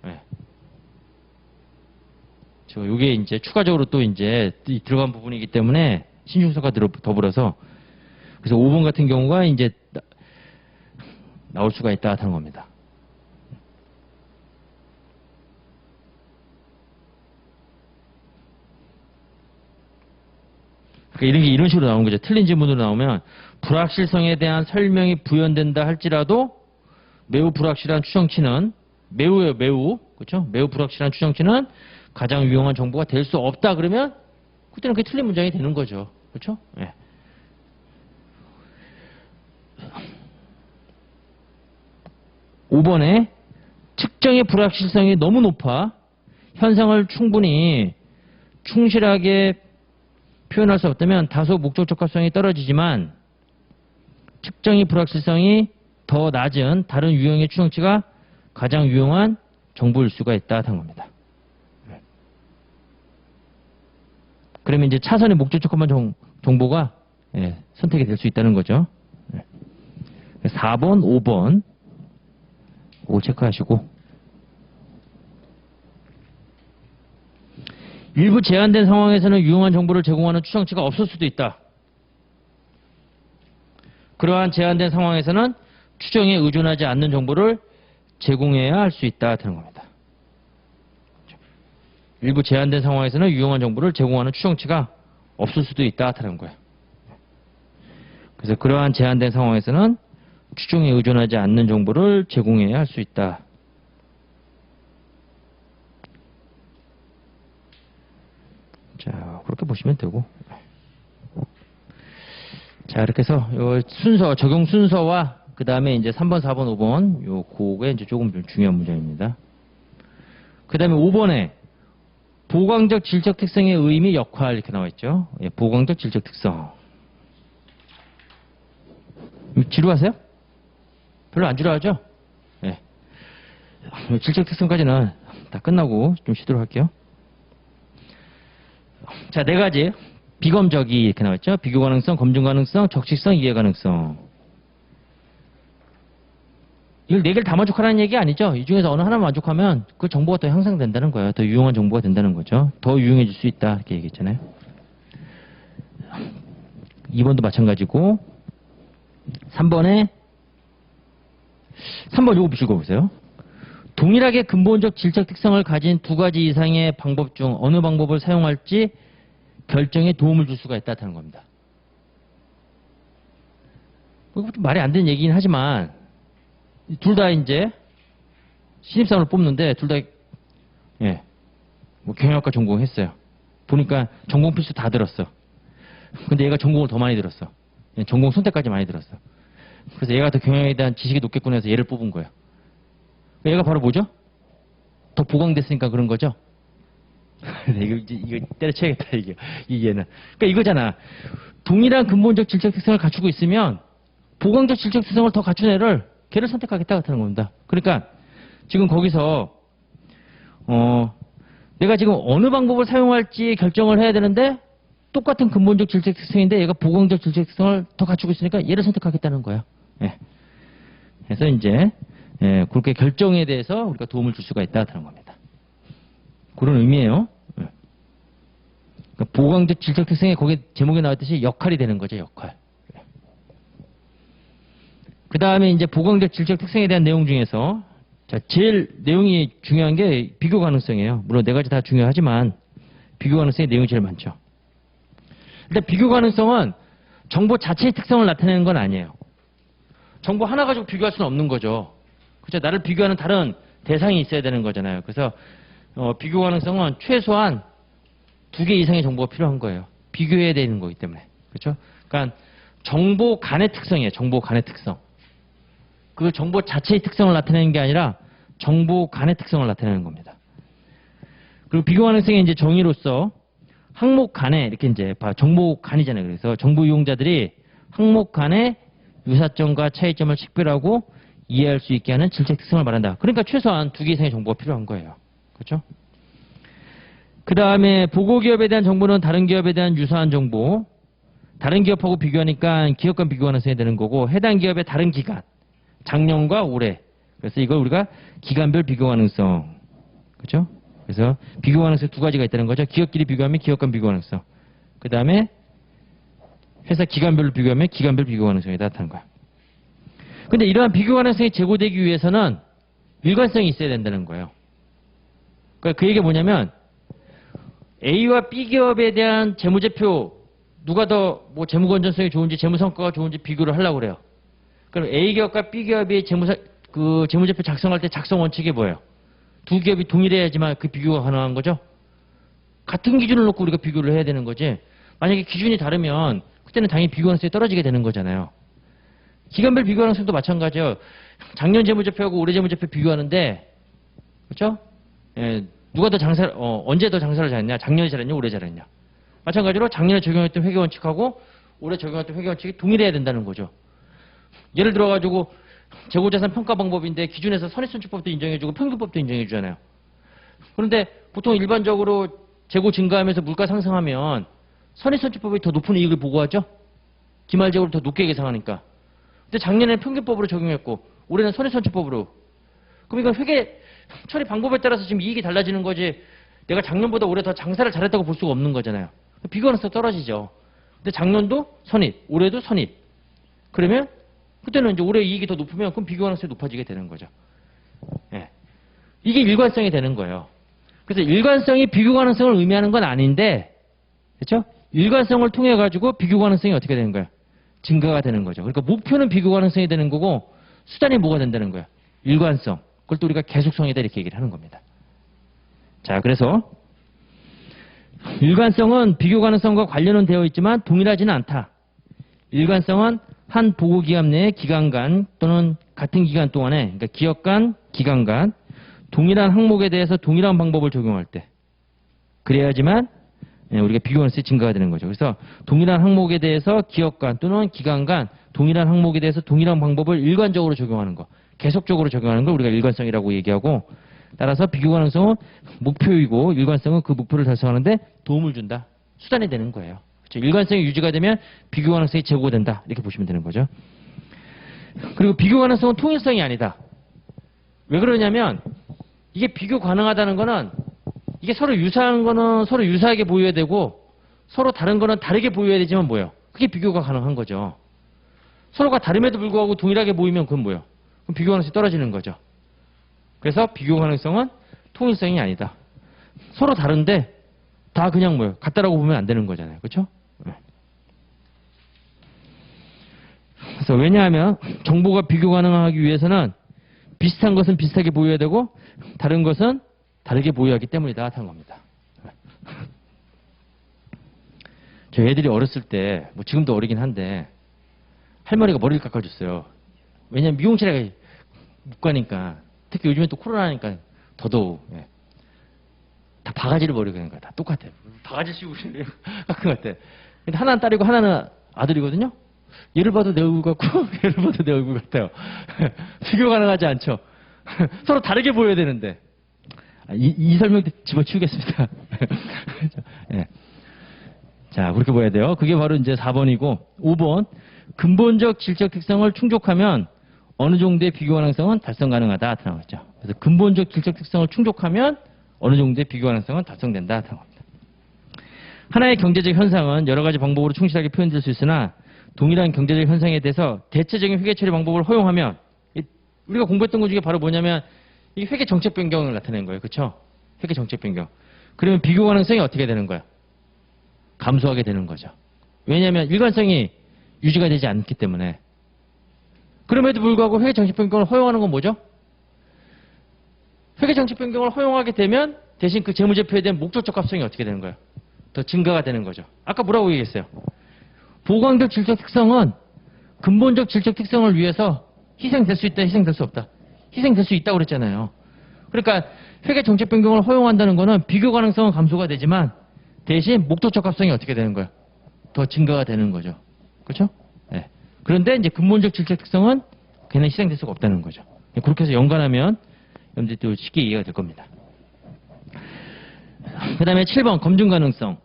네. 이게 이제 추가적으로 또 이제 들어간 부분이기 때문에 신중서가 더불어서 그래서 5번 같은 경우가 이제 나올 수가 있다 하는 겁니다. 그러니까 이런 식으로 나오는 거죠. 틀린 지문으로 나오면 불확실성에 대한 설명이 부연된다 할지라도 매우 불확실한 추정치는 매우예요. 매우. 그렇죠? 매우 불확실한 추정치는 가장 유용한 정보가 될 수 없다 그러면 그때는 그게 틀린 문장이 되는 거죠. 그렇죠? 네. (5번에) 특정의 불확실성이 너무 높아 현상을 충분히 충실하게 표현할 수 없다면 다소 목적 적합성이 떨어지지만 특정의 불확실성이 더 낮은 다른 유형의 추정치가 가장 유용한 정보일 수가 있다 하는 겁니다. 그러면 이제 차선의 목적 적합한 정보가 선택이 될 수 있다는 거죠. 4번, 5번 그거 체크하시고 일부 제한된 상황에서는 유용한 정보를 제공하는 추정치가 없을 수도 있다. 그러한 제한된 상황에서는 추정에 의존하지 않는 정보를 제공해야 할 수 있다 하는 겁니다. 일부 제한된 상황에서는 유용한 정보를 제공하는 추정치가 없을 수도 있다 하는 거예요. 그래서 그러한 제한된 상황에서는 추정에 의존하지 않는 정보를 제공해야 할 수 있다. 자, 그렇게 보시면 되고. 자, 이렇게 해서 요 순서, 적용 순서와 그 다음에 이제 3번, 4번, 5번 요 그게 이제 조금 좀 중요한 문제입니다. 그 다음에 5번에 보강적 질적 특성의 의미, 역할 이렇게 나와 있죠. 예, 보강적 질적 특성. 지루하세요? 별로 안 지루하죠? 예. 질적 특성까지는 다 끝나고 좀 쉬도록 할게요. 자, 네 가지. 비검적이 이렇게 나와 있죠. 비교 가능성, 검증 가능성, 적식성, 이해 가능성. 이걸 네 개를 다 만족하라는 얘기 아니죠. 이 중에서 어느 하나만 만족하면 그 정보가 더 향상된다는 거예요. 더 유용한 정보가 된다는 거죠. 더 유용해질 수 있다 이렇게 얘기했잖아요. 2번도 마찬가지고 3번 요거 읽어보세요. 동일하게 근본적 질적 특성을 가진 두 가지 이상의 방법 중 어느 방법을 사용할지 결정에 도움을 줄 수가 있다는 겁니다. 좀 말이 안 되는 얘기긴 하지만 둘 다 이제 신입사원을 뽑는데 둘 다 뭐 경영학과 전공했어요. 보니까 전공 필수 다 들었어. 근데 얘가 전공을 더 많이 들었어. 전공 선택까지 많이 들었어. 그래서 얘가 더 경영에 대한 지식이 높겠구나 해서 얘를 뽑은 거예요. 얘가 바로 뭐죠? 더 보강됐으니까 그런 거죠? 이거 때려쳐야겠다, 이 얘는. 그러니까 이거잖아. 동일한 근본적 질적 특성을 갖추고 있으면 보강적 질적 특성을 더 갖춘 애를 걔를 선택하겠다 같은 겁니다. 그러니까 지금 거기서 내가 지금 어느 방법을 사용할지 결정을 해야 되는데 똑같은 근본적 질적 특성인데 얘가 보강적 질적 특성을 더 갖추고 있으니까 얘를 선택하겠다는 거예요. 예. 그래서 이제 그렇게 결정에 대해서 우리가 도움을 줄 수가 있다는 겁니다. 그런 의미예요. 예. 그러니까 보강적 질적 특성에 거기 제목에 나왔듯이 역할이 되는 거죠, 역할. 예. 그 다음에 이제 보강적 질적 특성에 대한 내용 중에서 자, 제일 내용이 중요한 게 비교 가능성이에요. 물론 네 가지 다 중요하지만 비교 가능성의 내용이 제일 많죠. 일단 비교 가능성은 정보 자체의 특성을 나타내는 건 아니에요. 정보 하나 가지고 비교할 수는 없는 거죠. 그렇죠? 나를 비교하는 다른 대상이 있어야 되는 거잖아요. 그래서 비교 가능성은 최소한 2개 이상의 정보가 필요한 거예요. 비교해야 되는 거기 때문에. 그렇죠? 그러니까 정보 간의 특성이에요. 정보 간의 특성. 그 정보 자체의 특성을 나타내는 게 아니라 정보 간의 특성을 나타내는 겁니다. 그리고 비교 가능성의 이제 정의로서 항목 간에 이렇게 이제 정보 간이잖아요. 그래서 정보 이용자들이 항목 간의 유사점과 차이점을 식별하고 이해할 수 있게 하는 질적 특성을 말한다. 그러니까 최소한 2개 이상의 정보가 필요한 거예요. 그렇죠? 그 다음에 보고 기업에 대한 정보는 다른 기업에 대한 유사한 정보, 다른 기업하고 비교하니까 기업 간 비교 가능성이 되는 거고 해당 기업의 다른 기간, 작년과 올해. 그래서 이걸 우리가 기간별 비교 가능성. 그렇죠? 그래서 비교 가능성 2가지가 있다는 거죠. 기업끼리 비교하면 기업 간 비교 가능성. 그 다음에 회사 기간별로 비교하면 기간별 비교 가능성이 나타나는 거야. 근데 이러한 비교 가능성이 제고되기 위해서는 일관성이 있어야 된다는 거예요. 그러니까 그 얘기가 뭐냐면 A와 B 기업에 대한 재무제표 누가 더 뭐 재무 건전성이 좋은지 재무 성과가 좋은지 비교를 하려고 그래요. 그럼 A 기업과 B 기업이 재무제표 작성할 때 작성 원칙이 뭐예요? 2 기업이 동일해야지만 그 비교가 가능한 거죠. 같은 기준을 놓고 우리가 비교를 해야 되는 거지. 만약에 기준이 다르면 그때는 당연히 비교 가능성이 떨어지게 되는 거잖아요. 기간별 비교 가능성도 마찬가지예요. 작년 재무제표하고 올해 재무제표 비교하는데 그렇죠? 예, 누가 더 언제 더 장사를 잘했냐? 작년에 잘했냐? 올해 잘했냐? 마찬가지로 작년에 적용했던 회계 원칙하고 올해 적용했던 회계 원칙이 동일해야 된다는 거죠. 예를 들어가지고 재고자산 평가 방법인데 기준에서 선입선출법도 인정해주고 평균법도 인정해주잖아요. 그런데 보통 일반적으로 재고 증가하면서 물가 상승하면 선입선출법이 더 높은 이익을 보고하죠. 기말재고를 더 높게 계상하니까. 근데 작년에는 평균법으로 적용했고 올해는 선입선출법으로. 그럼 이건 회계 처리 방법에 따라서 지금 이익이 달라지는 거지 내가 작년보다 올해 더 장사를 잘했다고 볼 수가 없는 거잖아요. 비교 가능성 떨어지죠. 근데 작년도 선입, 올해도 선입. 그러면 그때는 이제 올해 이익이 더 높으면 그럼 비교 가능성이 높아지게 되는 거죠. 예. 이게 일관성이 되는 거예요. 그래서 일관성이 비교 가능성을 의미하는 건 아닌데, 그렇죠? 일관성을 통해 가지고 비교 가능성이 어떻게 되는 거예요? 증가가 되는 거죠. 그러니까 목표는 비교 가능성이 되는 거고 수단이 뭐가 된다는 거예요? 일관성. 그걸 또 우리가 계속성이다 이렇게 얘기를 하는 겁니다. 자, 그래서 일관성은 비교 가능성과 관련은 되어 있지만 동일하지는 않다. 일관성은 한 보고기업 내의 기간 간 또는 같은 기간 동안에 그러니까 기업 간, 기간 간 동일한 항목에 대해서 동일한 방법을 적용할 때 그래야지만 우리가 비교 가능성이 증가가 되는 거죠. 그래서 동일한 항목에 대해서 기업 간 또는 기간 간 동일한 항목에 대해서 동일한 방법을 일관적으로 적용하는 거, 계속적으로 적용하는 걸 우리가 일관성이라고 얘기하고 따라서 비교 가능성은 목표이고 일관성은 그 목표를 달성하는데 도움을 준다. 수단이 되는 거예요. 그렇죠? 일관성이 유지가 되면 비교 가능성이 제고된다. 이렇게 보시면 되는 거죠. 그리고 비교 가능성은 통일성이 아니다. 왜 그러냐면 이게 비교 가능하다는 거는 이게 서로 유사한 거는 서로 유사하게 보여야 되고 서로 다른 거는 다르게 보여야 되지만 뭐예요? 그게 비교가 가능한 거죠. 서로가 다름에도 불구하고 동일하게 보이면 그건 뭐예요? 그럼 비교 가능성이 떨어지는 거죠. 그래서 비교 가능성은 통일성이 아니다. 서로 다른데 다 그냥 뭐예요? 같다라고 보면 안 되는 거잖아요. 그렇죠? 그래서 왜냐하면 정보가 비교 가능하기 위해서는 비슷한 것은 비슷하게 보여야 되고 다른 것은 다르게 보여야 하기 때문이다 하는 겁니다. 저 애들이 어렸을 때 뭐 지금도 어리긴 한데 할머니가 머리를 깎아줬어요. 왜냐면 미용실에 못 가니까. 특히 요즘에 또 코로나니까 더더욱. 예. 다 바가지를 버리고 있는 거야. 다 똑같아요. 바가지 씌우고 있는 것 같아. 근데 하나는 딸이고 하나는 아들이거든요. 얘를 봐도 내 얼굴 같고 얘를 봐도 내 얼굴 같아요. 비교 가능하지 않죠. 서로 다르게 보여야 되는데. 이 설명 집어치우겠습니다. 예. 자, 그렇게 보여야 돼요. 그게 바로 이제 4번이고, 5번. 근본적 질적 특성을 충족하면 어느 정도의 비교 가능성은 달성 가능하다. 나왔죠. 그래서 근본적 질적 특성을 충족하면 어느 정도의 비교 가능성은 달성된다. 나옵니다. 하나의 경제적 현상은 여러 가지 방법으로 충실하게 표현될 수 있으나 동일한 경제적 현상에 대해서 대체적인 회계 처리 방법을 허용하면 우리가 공부했던 것 중에 바로 뭐냐면 이 회계 정책 변경을 나타내는 거예요. 그렇죠? 회계 정책 변경. 그러면 비교 가능성이 어떻게 되는 거야? 감소하게 되는 거죠. 왜냐하면 일관성이 유지가 되지 않기 때문에. 그럼에도 불구하고 회계 정책 변경을 허용하는 건 뭐죠? 회계 정책 변경을 허용하게 되면 대신 그 재무제표에 대한 목적적 합성이 어떻게 되는 거예요? 더 증가가 되는 거죠. 아까 뭐라고 얘기했어요? 보강적 질적 특성은 근본적 질적 특성을 위해서 희생될 수 있다, 희생될 수 없다. 희생될 수 있다고 그랬잖아요. 그러니까 회계 정책 변경을 허용한다는 거는 비교 가능성은 감소가 되지만 대신 목적적 합성이 어떻게 되는 거예요? 더 증가가 되는 거죠. 그렇죠? 네. 그런데 이제 근본적 질적 특성은 걔는 희생될 수가 없다는 거죠. 그렇게 해서 연관하면 여러분들이 또 쉽게 이해가 될 겁니다. 그 다음에 7번 검증 가능성.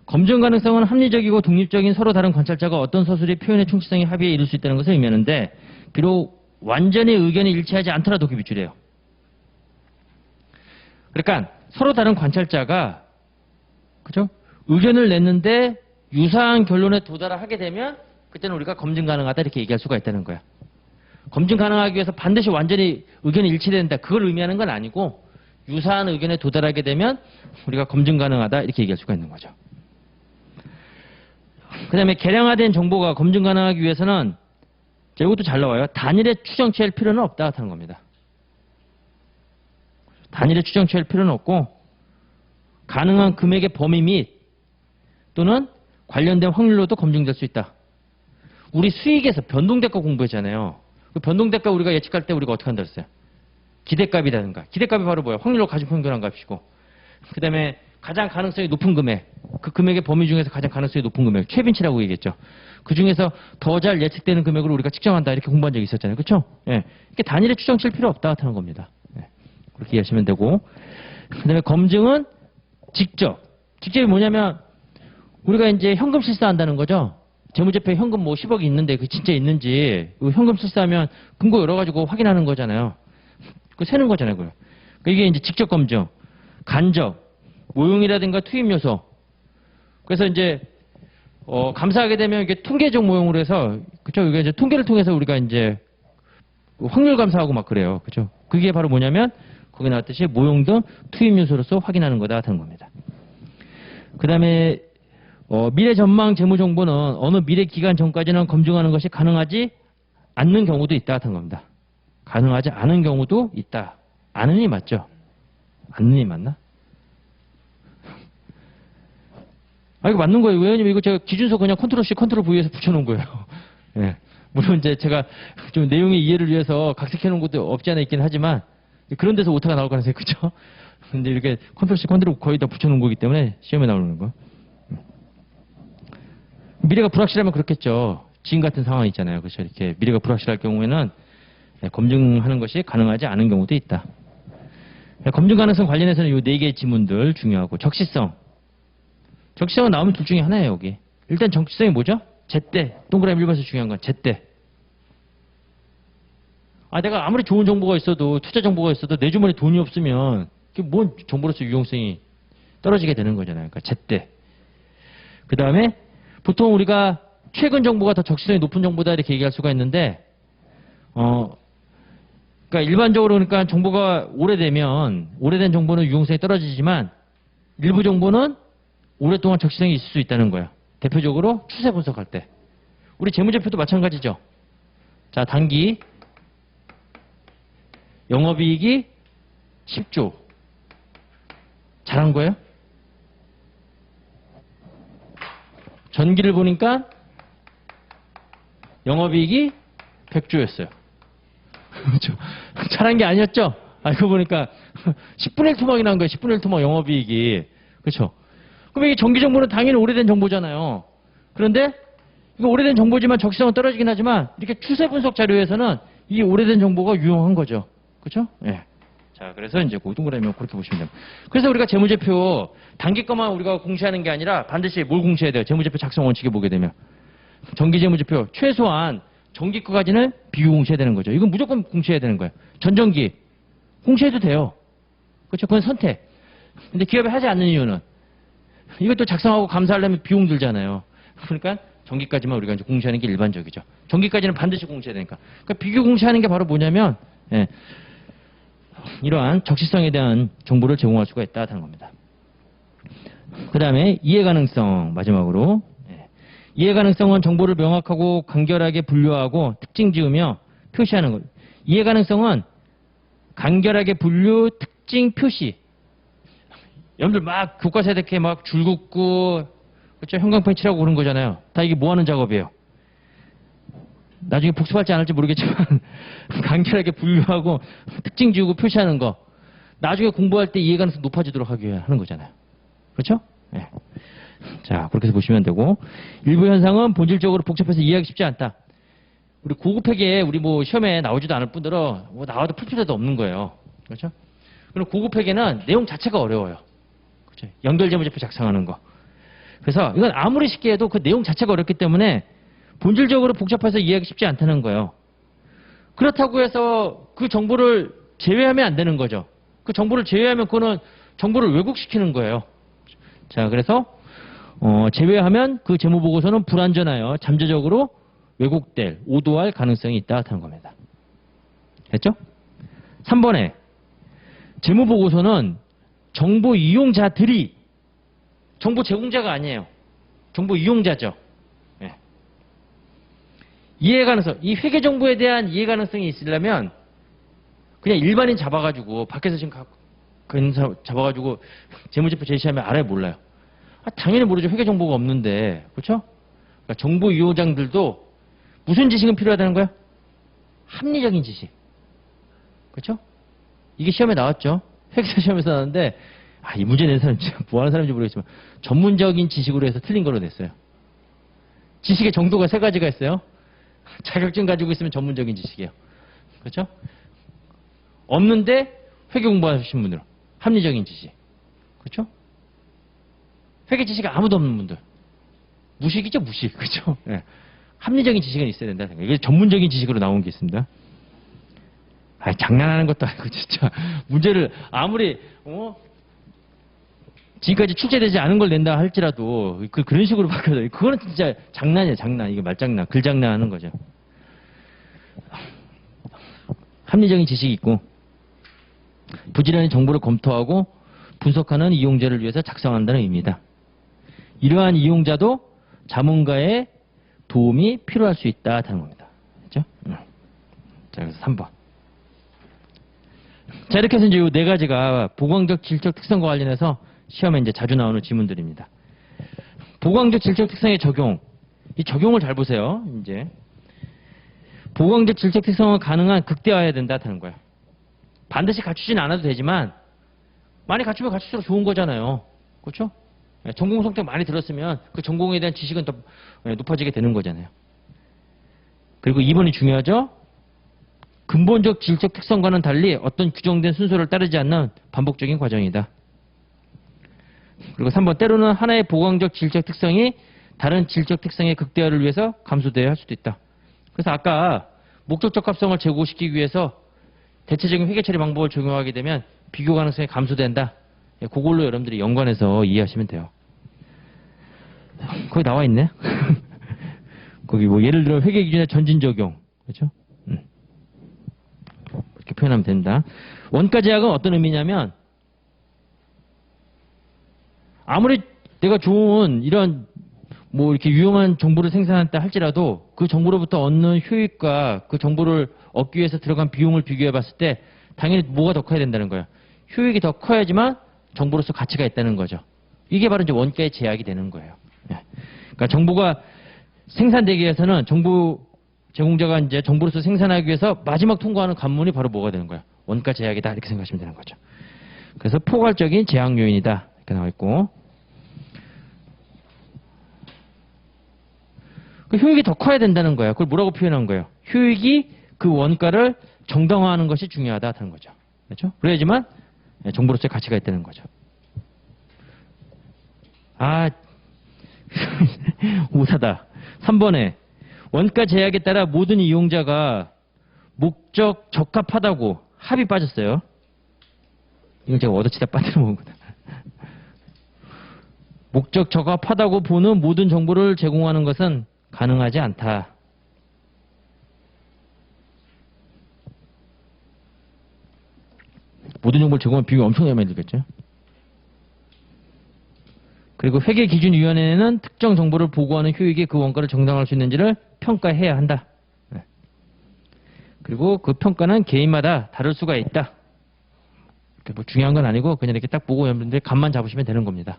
검증 가능성은 합리적이고 독립적인 서로 다른 관찰자가 어떤 서술의 표현의 충실성이 합의에 이룰 수 있다는 것을 의미하는데 비록 완전히 의견이 일치하지 않더라도 그 밑줄이에요. 그러니까 서로 다른 관찰자가 그죠? 의견을 냈는데 유사한 결론에 도달하게 되면 그때는 우리가 검증 가능하다 이렇게 얘기할 수가 있다는 거야. 검증 가능하기 위해서 반드시 완전히 의견이 일치된다. 그걸 의미하는 건 아니고 유사한 의견에 도달하게 되면 우리가 검증 가능하다 이렇게 얘기할 수가 있는 거죠. 그 다음에 개량화된 정보가 검증 가능하기 위해서는 이것도 잘 나와요. 단일에 추정 취할 필요는 없다 하는 겁니다. 단일에 추정 취할 필요는 없고 가능한 금액의 범위 및 또는 관련된 확률로도 검증될 수 있다. 우리 수익에서 변동대가 공부했잖아요. 그 변동대가 우리가 예측할 때 우리가 어떻게 한다 그랬어요? 기대값이라든가. 기대값이 바로 뭐야? 확률로 가중평균한 값이고. 그 다음에 가장 가능성이 높은 금액. 그 금액의 범위 중에서 가장 가능성이 높은 금액. 최빈치라고 얘기했죠. 그 중에서 더 잘 예측되는 금액으로 우리가 측정한다. 이렇게 공부한 적이 있었잖아요. 그렇죠? 예. 이렇게 단일에 추정칠 필요 없다. 하는 겁니다. 예. 그렇게 이해하시면 되고. 그 다음에 검증은 직접. 직접이 뭐냐면 우리가 이제 현금 실사한다는 거죠. 재무제표에 현금 뭐 10억이 있는데 그게 진짜 있는지 현금 실사하면 근거 열어가지고 확인하는 거잖아요. 그 세는 거잖아요. 그걸. 이게 이제 직접 검증, 간접, 모형이라든가 투입 요소. 그래서 이제 감사하게 되면 이게 통계적 모형으로 해서 그죠? 이게 이제 통계를 통해서 우리가 이제 확률 감사하고 막 그래요. 그죠? 그게 바로 뭐냐면 거기 나왔듯이 모형 등 투입 요소로서 확인하는 거다 하는 겁니다. 그다음에 미래 전망 재무 정보는 어느 미래 기간 전까지는 검증하는 것이 가능하지 않는 경우도 있다 하는 겁니다. 가능하지 않은 경우도 있다. 않으니 맞죠? 않으니 맞나? 이거 맞는 거예요. 왜냐면 이거 제가 기준서 그냥 컨트롤 C, 컨트롤 V에서 붙여놓은 거예요. 예. 물론 이제 제가 좀 내용의 이해를 위해서 각색해 놓은 것도 없지 않아 있긴 하지만 그런 데서 오타가 나올 가능성이 크죠. 근데 이렇게 컨트롤 C, 컨트롤 거의 다 붙여놓은 거기 때문에 시험에 나오는 거. 미래가 불확실하면 그렇겠죠. 지금 같은 상황이 있잖아요. 그렇죠. 이렇게 미래가 불확실할 경우에는 검증하는 것이 가능하지 않은 경우도 있다. 검증 가능성 관련해서는 이 4개의 지문들 중요하고 적시성. 적시성은 나오면 둘 중에 하나예요. 여기. 일단 적시성이 뭐죠? 제때. 동그라미 1번에서 중요한 건 제때. 내가 아무리 좋은 정보가 있어도 투자 정보가 있어도 내 주머니에 돈이 없으면 그게 뭔 정보로서 유용성이 떨어지게 되는 거잖아요. 그러니까 제때. 그 다음에 보통 우리가 최근 정보가 더 적시성이 높은 정보다 이렇게 얘기할 수가 있는데 그러니까 일반적으로 그러니까 정보가 오래된 정보는 유용성이 떨어지지만 일부 정보는 오랫동안 적시성이 있을 수 있다는 거예요. 대표적으로 추세 분석할 때. 우리 재무제표도 마찬가지죠. 자, 단기 영업이익이 10조. 잘한 거예요? 전기를 보니까 영업이익이 100조였어요. 그렇죠. 잘한 게 아니었죠? 알고 보니까 10분의 1 토막이 난 거예요. 10분의 1 토막 영업이익이. 그렇죠. 그럼 이게 정기 정보는 당연히 오래된 정보잖아요. 그런데 이거 오래된 정보지만 적시성은 떨어지긴 하지만 이렇게 추세 분석 자료에서는 이 오래된 정보가 유용한 거죠. 그렇죠? 예. 자, 그래서 이제 동그라미면 그렇게 보시면 됩니다. 그래서 우리가 재무제표 단기 것만 우리가 공시하는 게 아니라 반드시 뭘 공시해야 돼요? 재무제표 작성 원칙에 보게 되면 정기 재무제표 최소한 정기 거까지는 비교 공시해야 되는 거죠. 이건 무조건 공시해야 되는 거예요. 전정기 공시해도 돼요. 그렇죠? 그건 선택. 근데 기업이 하지 않는 이유는 이것도 작성하고 감사하려면 비용 들잖아요. 그러니까 정기까지만 우리가 이제 공시하는 게 일반적이죠. 정기까지는 반드시 공시해야 되니까. 그러니까 비교 공시하는 게 바로 뭐냐면 이러한 적시성에 대한 정보를 제공할 수가 있다는 겁니다. 그 다음에 이해가능성 마지막으로 이해가능성은 정보를 명확하고 간결하게 분류하고 특징 지으며 표시하는 것. 이해가능성은 간결하게 분류, 특징, 표시. 여러분들 막 교과서에 이렇게 막 줄 긋고 그렇죠? 형광펜 칠하고 그런 거잖아요. 다 이게 뭐 하는 작업이에요? 나중에 복습할지 안 할지 모르겠지만 간결하게 분류하고 특징 지우고 표시하는 거. 나중에 공부할 때 이해가능성 높아지도록 하기 위해 하는 거잖아요. 그렇죠? 네. 자, 그렇게 해서 보시면 되고 일부 현상은 본질적으로 복잡해서 이해하기 쉽지 않다. 우리 고급회계에 우리 뭐 시험에 나오지도 않을 뿐더러 뭐 나와도 풀 필요도 없는 거예요. 그렇죠? 그럼 고급회계는 내용 자체가 어려워요. 그렇죠? 연결재무제표 작성하는 거. 그래서 이건 아무리 쉽게 해도 그 내용 자체가 어렵기 때문에 본질적으로 복잡해서 이해하기 쉽지 않다는 거예요. 그렇다고 해서 그 정보를 제외하면 안 되는 거죠. 그 정보를 제외하면 그거는 정보를 왜곡시키는 거예요. 자, 그래서 제외하면 그 재무보고서는 불완전하여 잠재적으로 왜곡될, 오도할 가능성이 있다 하는 겁니다. 됐죠? 3번에 재무보고서는 정보 이용자들이 정보 제공자가 아니에요. 정보 이용자죠. 네. 이해 가능성. 이 회계 정보에 대한 이해 가능성이 있으려면 그냥 일반인 잡아가지고 밖에서 지금 잡아가지고 재무제표 제시하면 알아요, 몰라요? 당연히 모르죠. 회계 정보가 없는데. 그렇죠? 그러니까 정보 이용자들도 무슨 지식은 필요하다는 거야? 합리적인 지식. 그렇죠? 이게 시험에 나왔죠. 회계사 시험에서 나왔는데 이 문제 낸 사람이 뭐 하는 사람인지 모르겠지만 전문적인 지식으로 해서 틀린 걸로 냈어요. 지식의 정도가 세 가지가 있어요. 자격증 가지고 있으면 전문적인 지식이에요. 그렇죠? 없는데 회계 공부하신 분들 합리적인 지식. 그렇죠? 회계 지식이 아무도 없는 분들 무식이죠, 무식. 그렇죠? 네. 합리적인 지식은 있어야 된다. 이게 전문적인 지식으로 나온 게 있습니다. 장난하는 것도 아니고 진짜 문제를 아무리 지금까지 출제되지 않은 걸 낸다 할지라도 그런 식으로 바꿔서 그거는 진짜 장난이에요, 장난. 이게 말장난, 글장난하는 거죠. 합리적인 지식이 있고 부지런히 정보를 검토하고 분석하는 이용자를 위해서 작성한다는 의미다. 이러한 이용자도 자문가의 도움이 필요할 수 있다 하는 겁니다. 그렇죠? 자, 그래서 3번. 자, 이렇게 해서 이제 이 네 가지가 보강적 질적 특성과 관련해서 시험에 이제 자주 나오는 지문들입니다. 보강적 질적 특성의 적용. 이 적용을 잘 보세요. 이제 보강적 질적 특성은 가능한 극대화해야 된다 하는 거예요. 반드시 갖추진 않아도 되지만 많이 갖추면 갖출수록 좋은 거잖아요. 그렇죠? 전공 성격 많이 들었으면 그 전공에 대한 지식은 더 높아지게 되는 거잖아요. 그리고 2번이 중요하죠. 근본적 질적 특성과는 달리 어떤 규정된 순서를 따르지 않는 반복적인 과정이다. 그리고 3번 때로는 하나의 보강적 질적 특성이 다른 질적 특성의 극대화를 위해서 감소되어야 할 수도 있다. 그래서 아까 목적적 합성을 제고시키기 위해서 대체적인 회계 처리 방법을 적용하게 되면 비교 가능성이 감소된다. 그걸로 여러분들이 연관해서 이해하시면 돼요. 거기 나와 있네. 거기 뭐 예를 들어 회계 기준의 전진 적용. 그렇죠? 이렇게 표현하면 된다. 원가 제약은 어떤 의미냐면 아무리 내가 좋은 이런 뭐 이렇게 유용한 정보를 생산한다 할지라도 그 정보로부터 얻는 효익과 그 정보를 얻기 위해서 들어간 비용을 비교해 봤을 때 당연히 뭐가 더 커야 된다는 거예요. 효익이 더 커야지만 정보로서 가치가 있다는 거죠. 이게 바로 이제 원가의 제약이 되는 거예요. 그러니까 정보가 생산되기 위해서는 정보 제공자가 이제 정보로서 생산하기 위해서 마지막 통과하는 관문이 바로 뭐가 되는 거야? 원가 제약이다. 이렇게 생각하시면 되는 거죠. 그래서 포괄적인 제약 요인이다. 이렇게 나와 있고. 그 효익이 더 커야 된다는 거야. 그걸 뭐라고 표현한 거예요? 효익이 그 원가를 정당화하는 것이 중요하다 하는 거죠. 그렇죠? 그래야지만 정보로서의 가치가 있다는 거죠. 아, 오사다. 3번에 원가 제약에 따라 모든 이용자가 목적 적합하다고 합의 빠졌어요. 이건 제가 얻어치다 빠뜨려 먹은 거다. 목적 적합하다고 보는 모든 정보를 제공하는 것은 가능하지 않다. 모든 정보를 제공하면 비용이 엄청나게 많이 들겠죠. 그리고 회계기준위원회는 특정 정보를 보고하는 효익이 그 원가를 정당화할 수 있는지를 평가해야 한다. 그리고 그 평가는 개인마다 다를 수가 있다. 뭐 중요한 건 아니고 그냥 이렇게 딱 보고 여러분들 감만 잡으시면 되는 겁니다.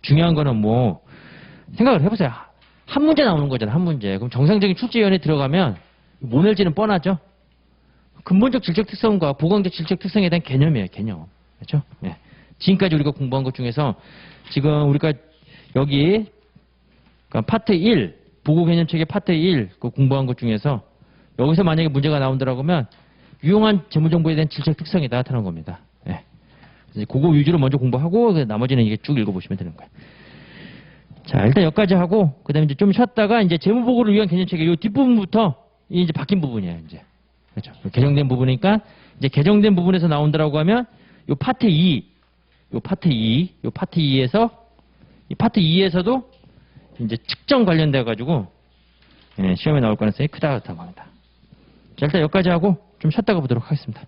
중요한 거는 뭐 생각을 해보세요. 한 문제 나오는 거잖아. 한 문제. 그럼 정상적인 출제위원회에 들어가면 뭐 낼지는 뻔하죠. 근본적 질적 특성과 보강적 질적 특성에 대한 개념이에요. 개념. 그렇죠? 네. 지금까지 우리가 공부한 것 중에서 지금 우리가 여기 그러니까 파트 1 보고 개념책의 파트 1 그 공부한 것 중에서 여기서 만약에 문제가 나온다라고 하면 유용한 재무정보에 대한 질적 특성이 나타나는 겁니다. 네. 그거 위주로 먼저 공부하고 나머지는 이게 쭉 읽어보시면 되는 거예요. 자, 일단 여기까지 하고 그다음에 이제 좀 쉬었다가 이제 재무보고를 위한 개념책의 이 뒷부분부터 이제 바뀐 부분이에요. 이제 그렇죠. 개정된 부분이니까 이제 개정된 부분에서 나온다라고 하면 요 파트 2, 요 파트 2에서 이 파트 2에서도 이제 측정 관련돼 가지고 시험에 나올 가능성이 크다고 합니다. 자, 일단 여기까지 하고 좀 쉬었다가 보도록 하겠습니다.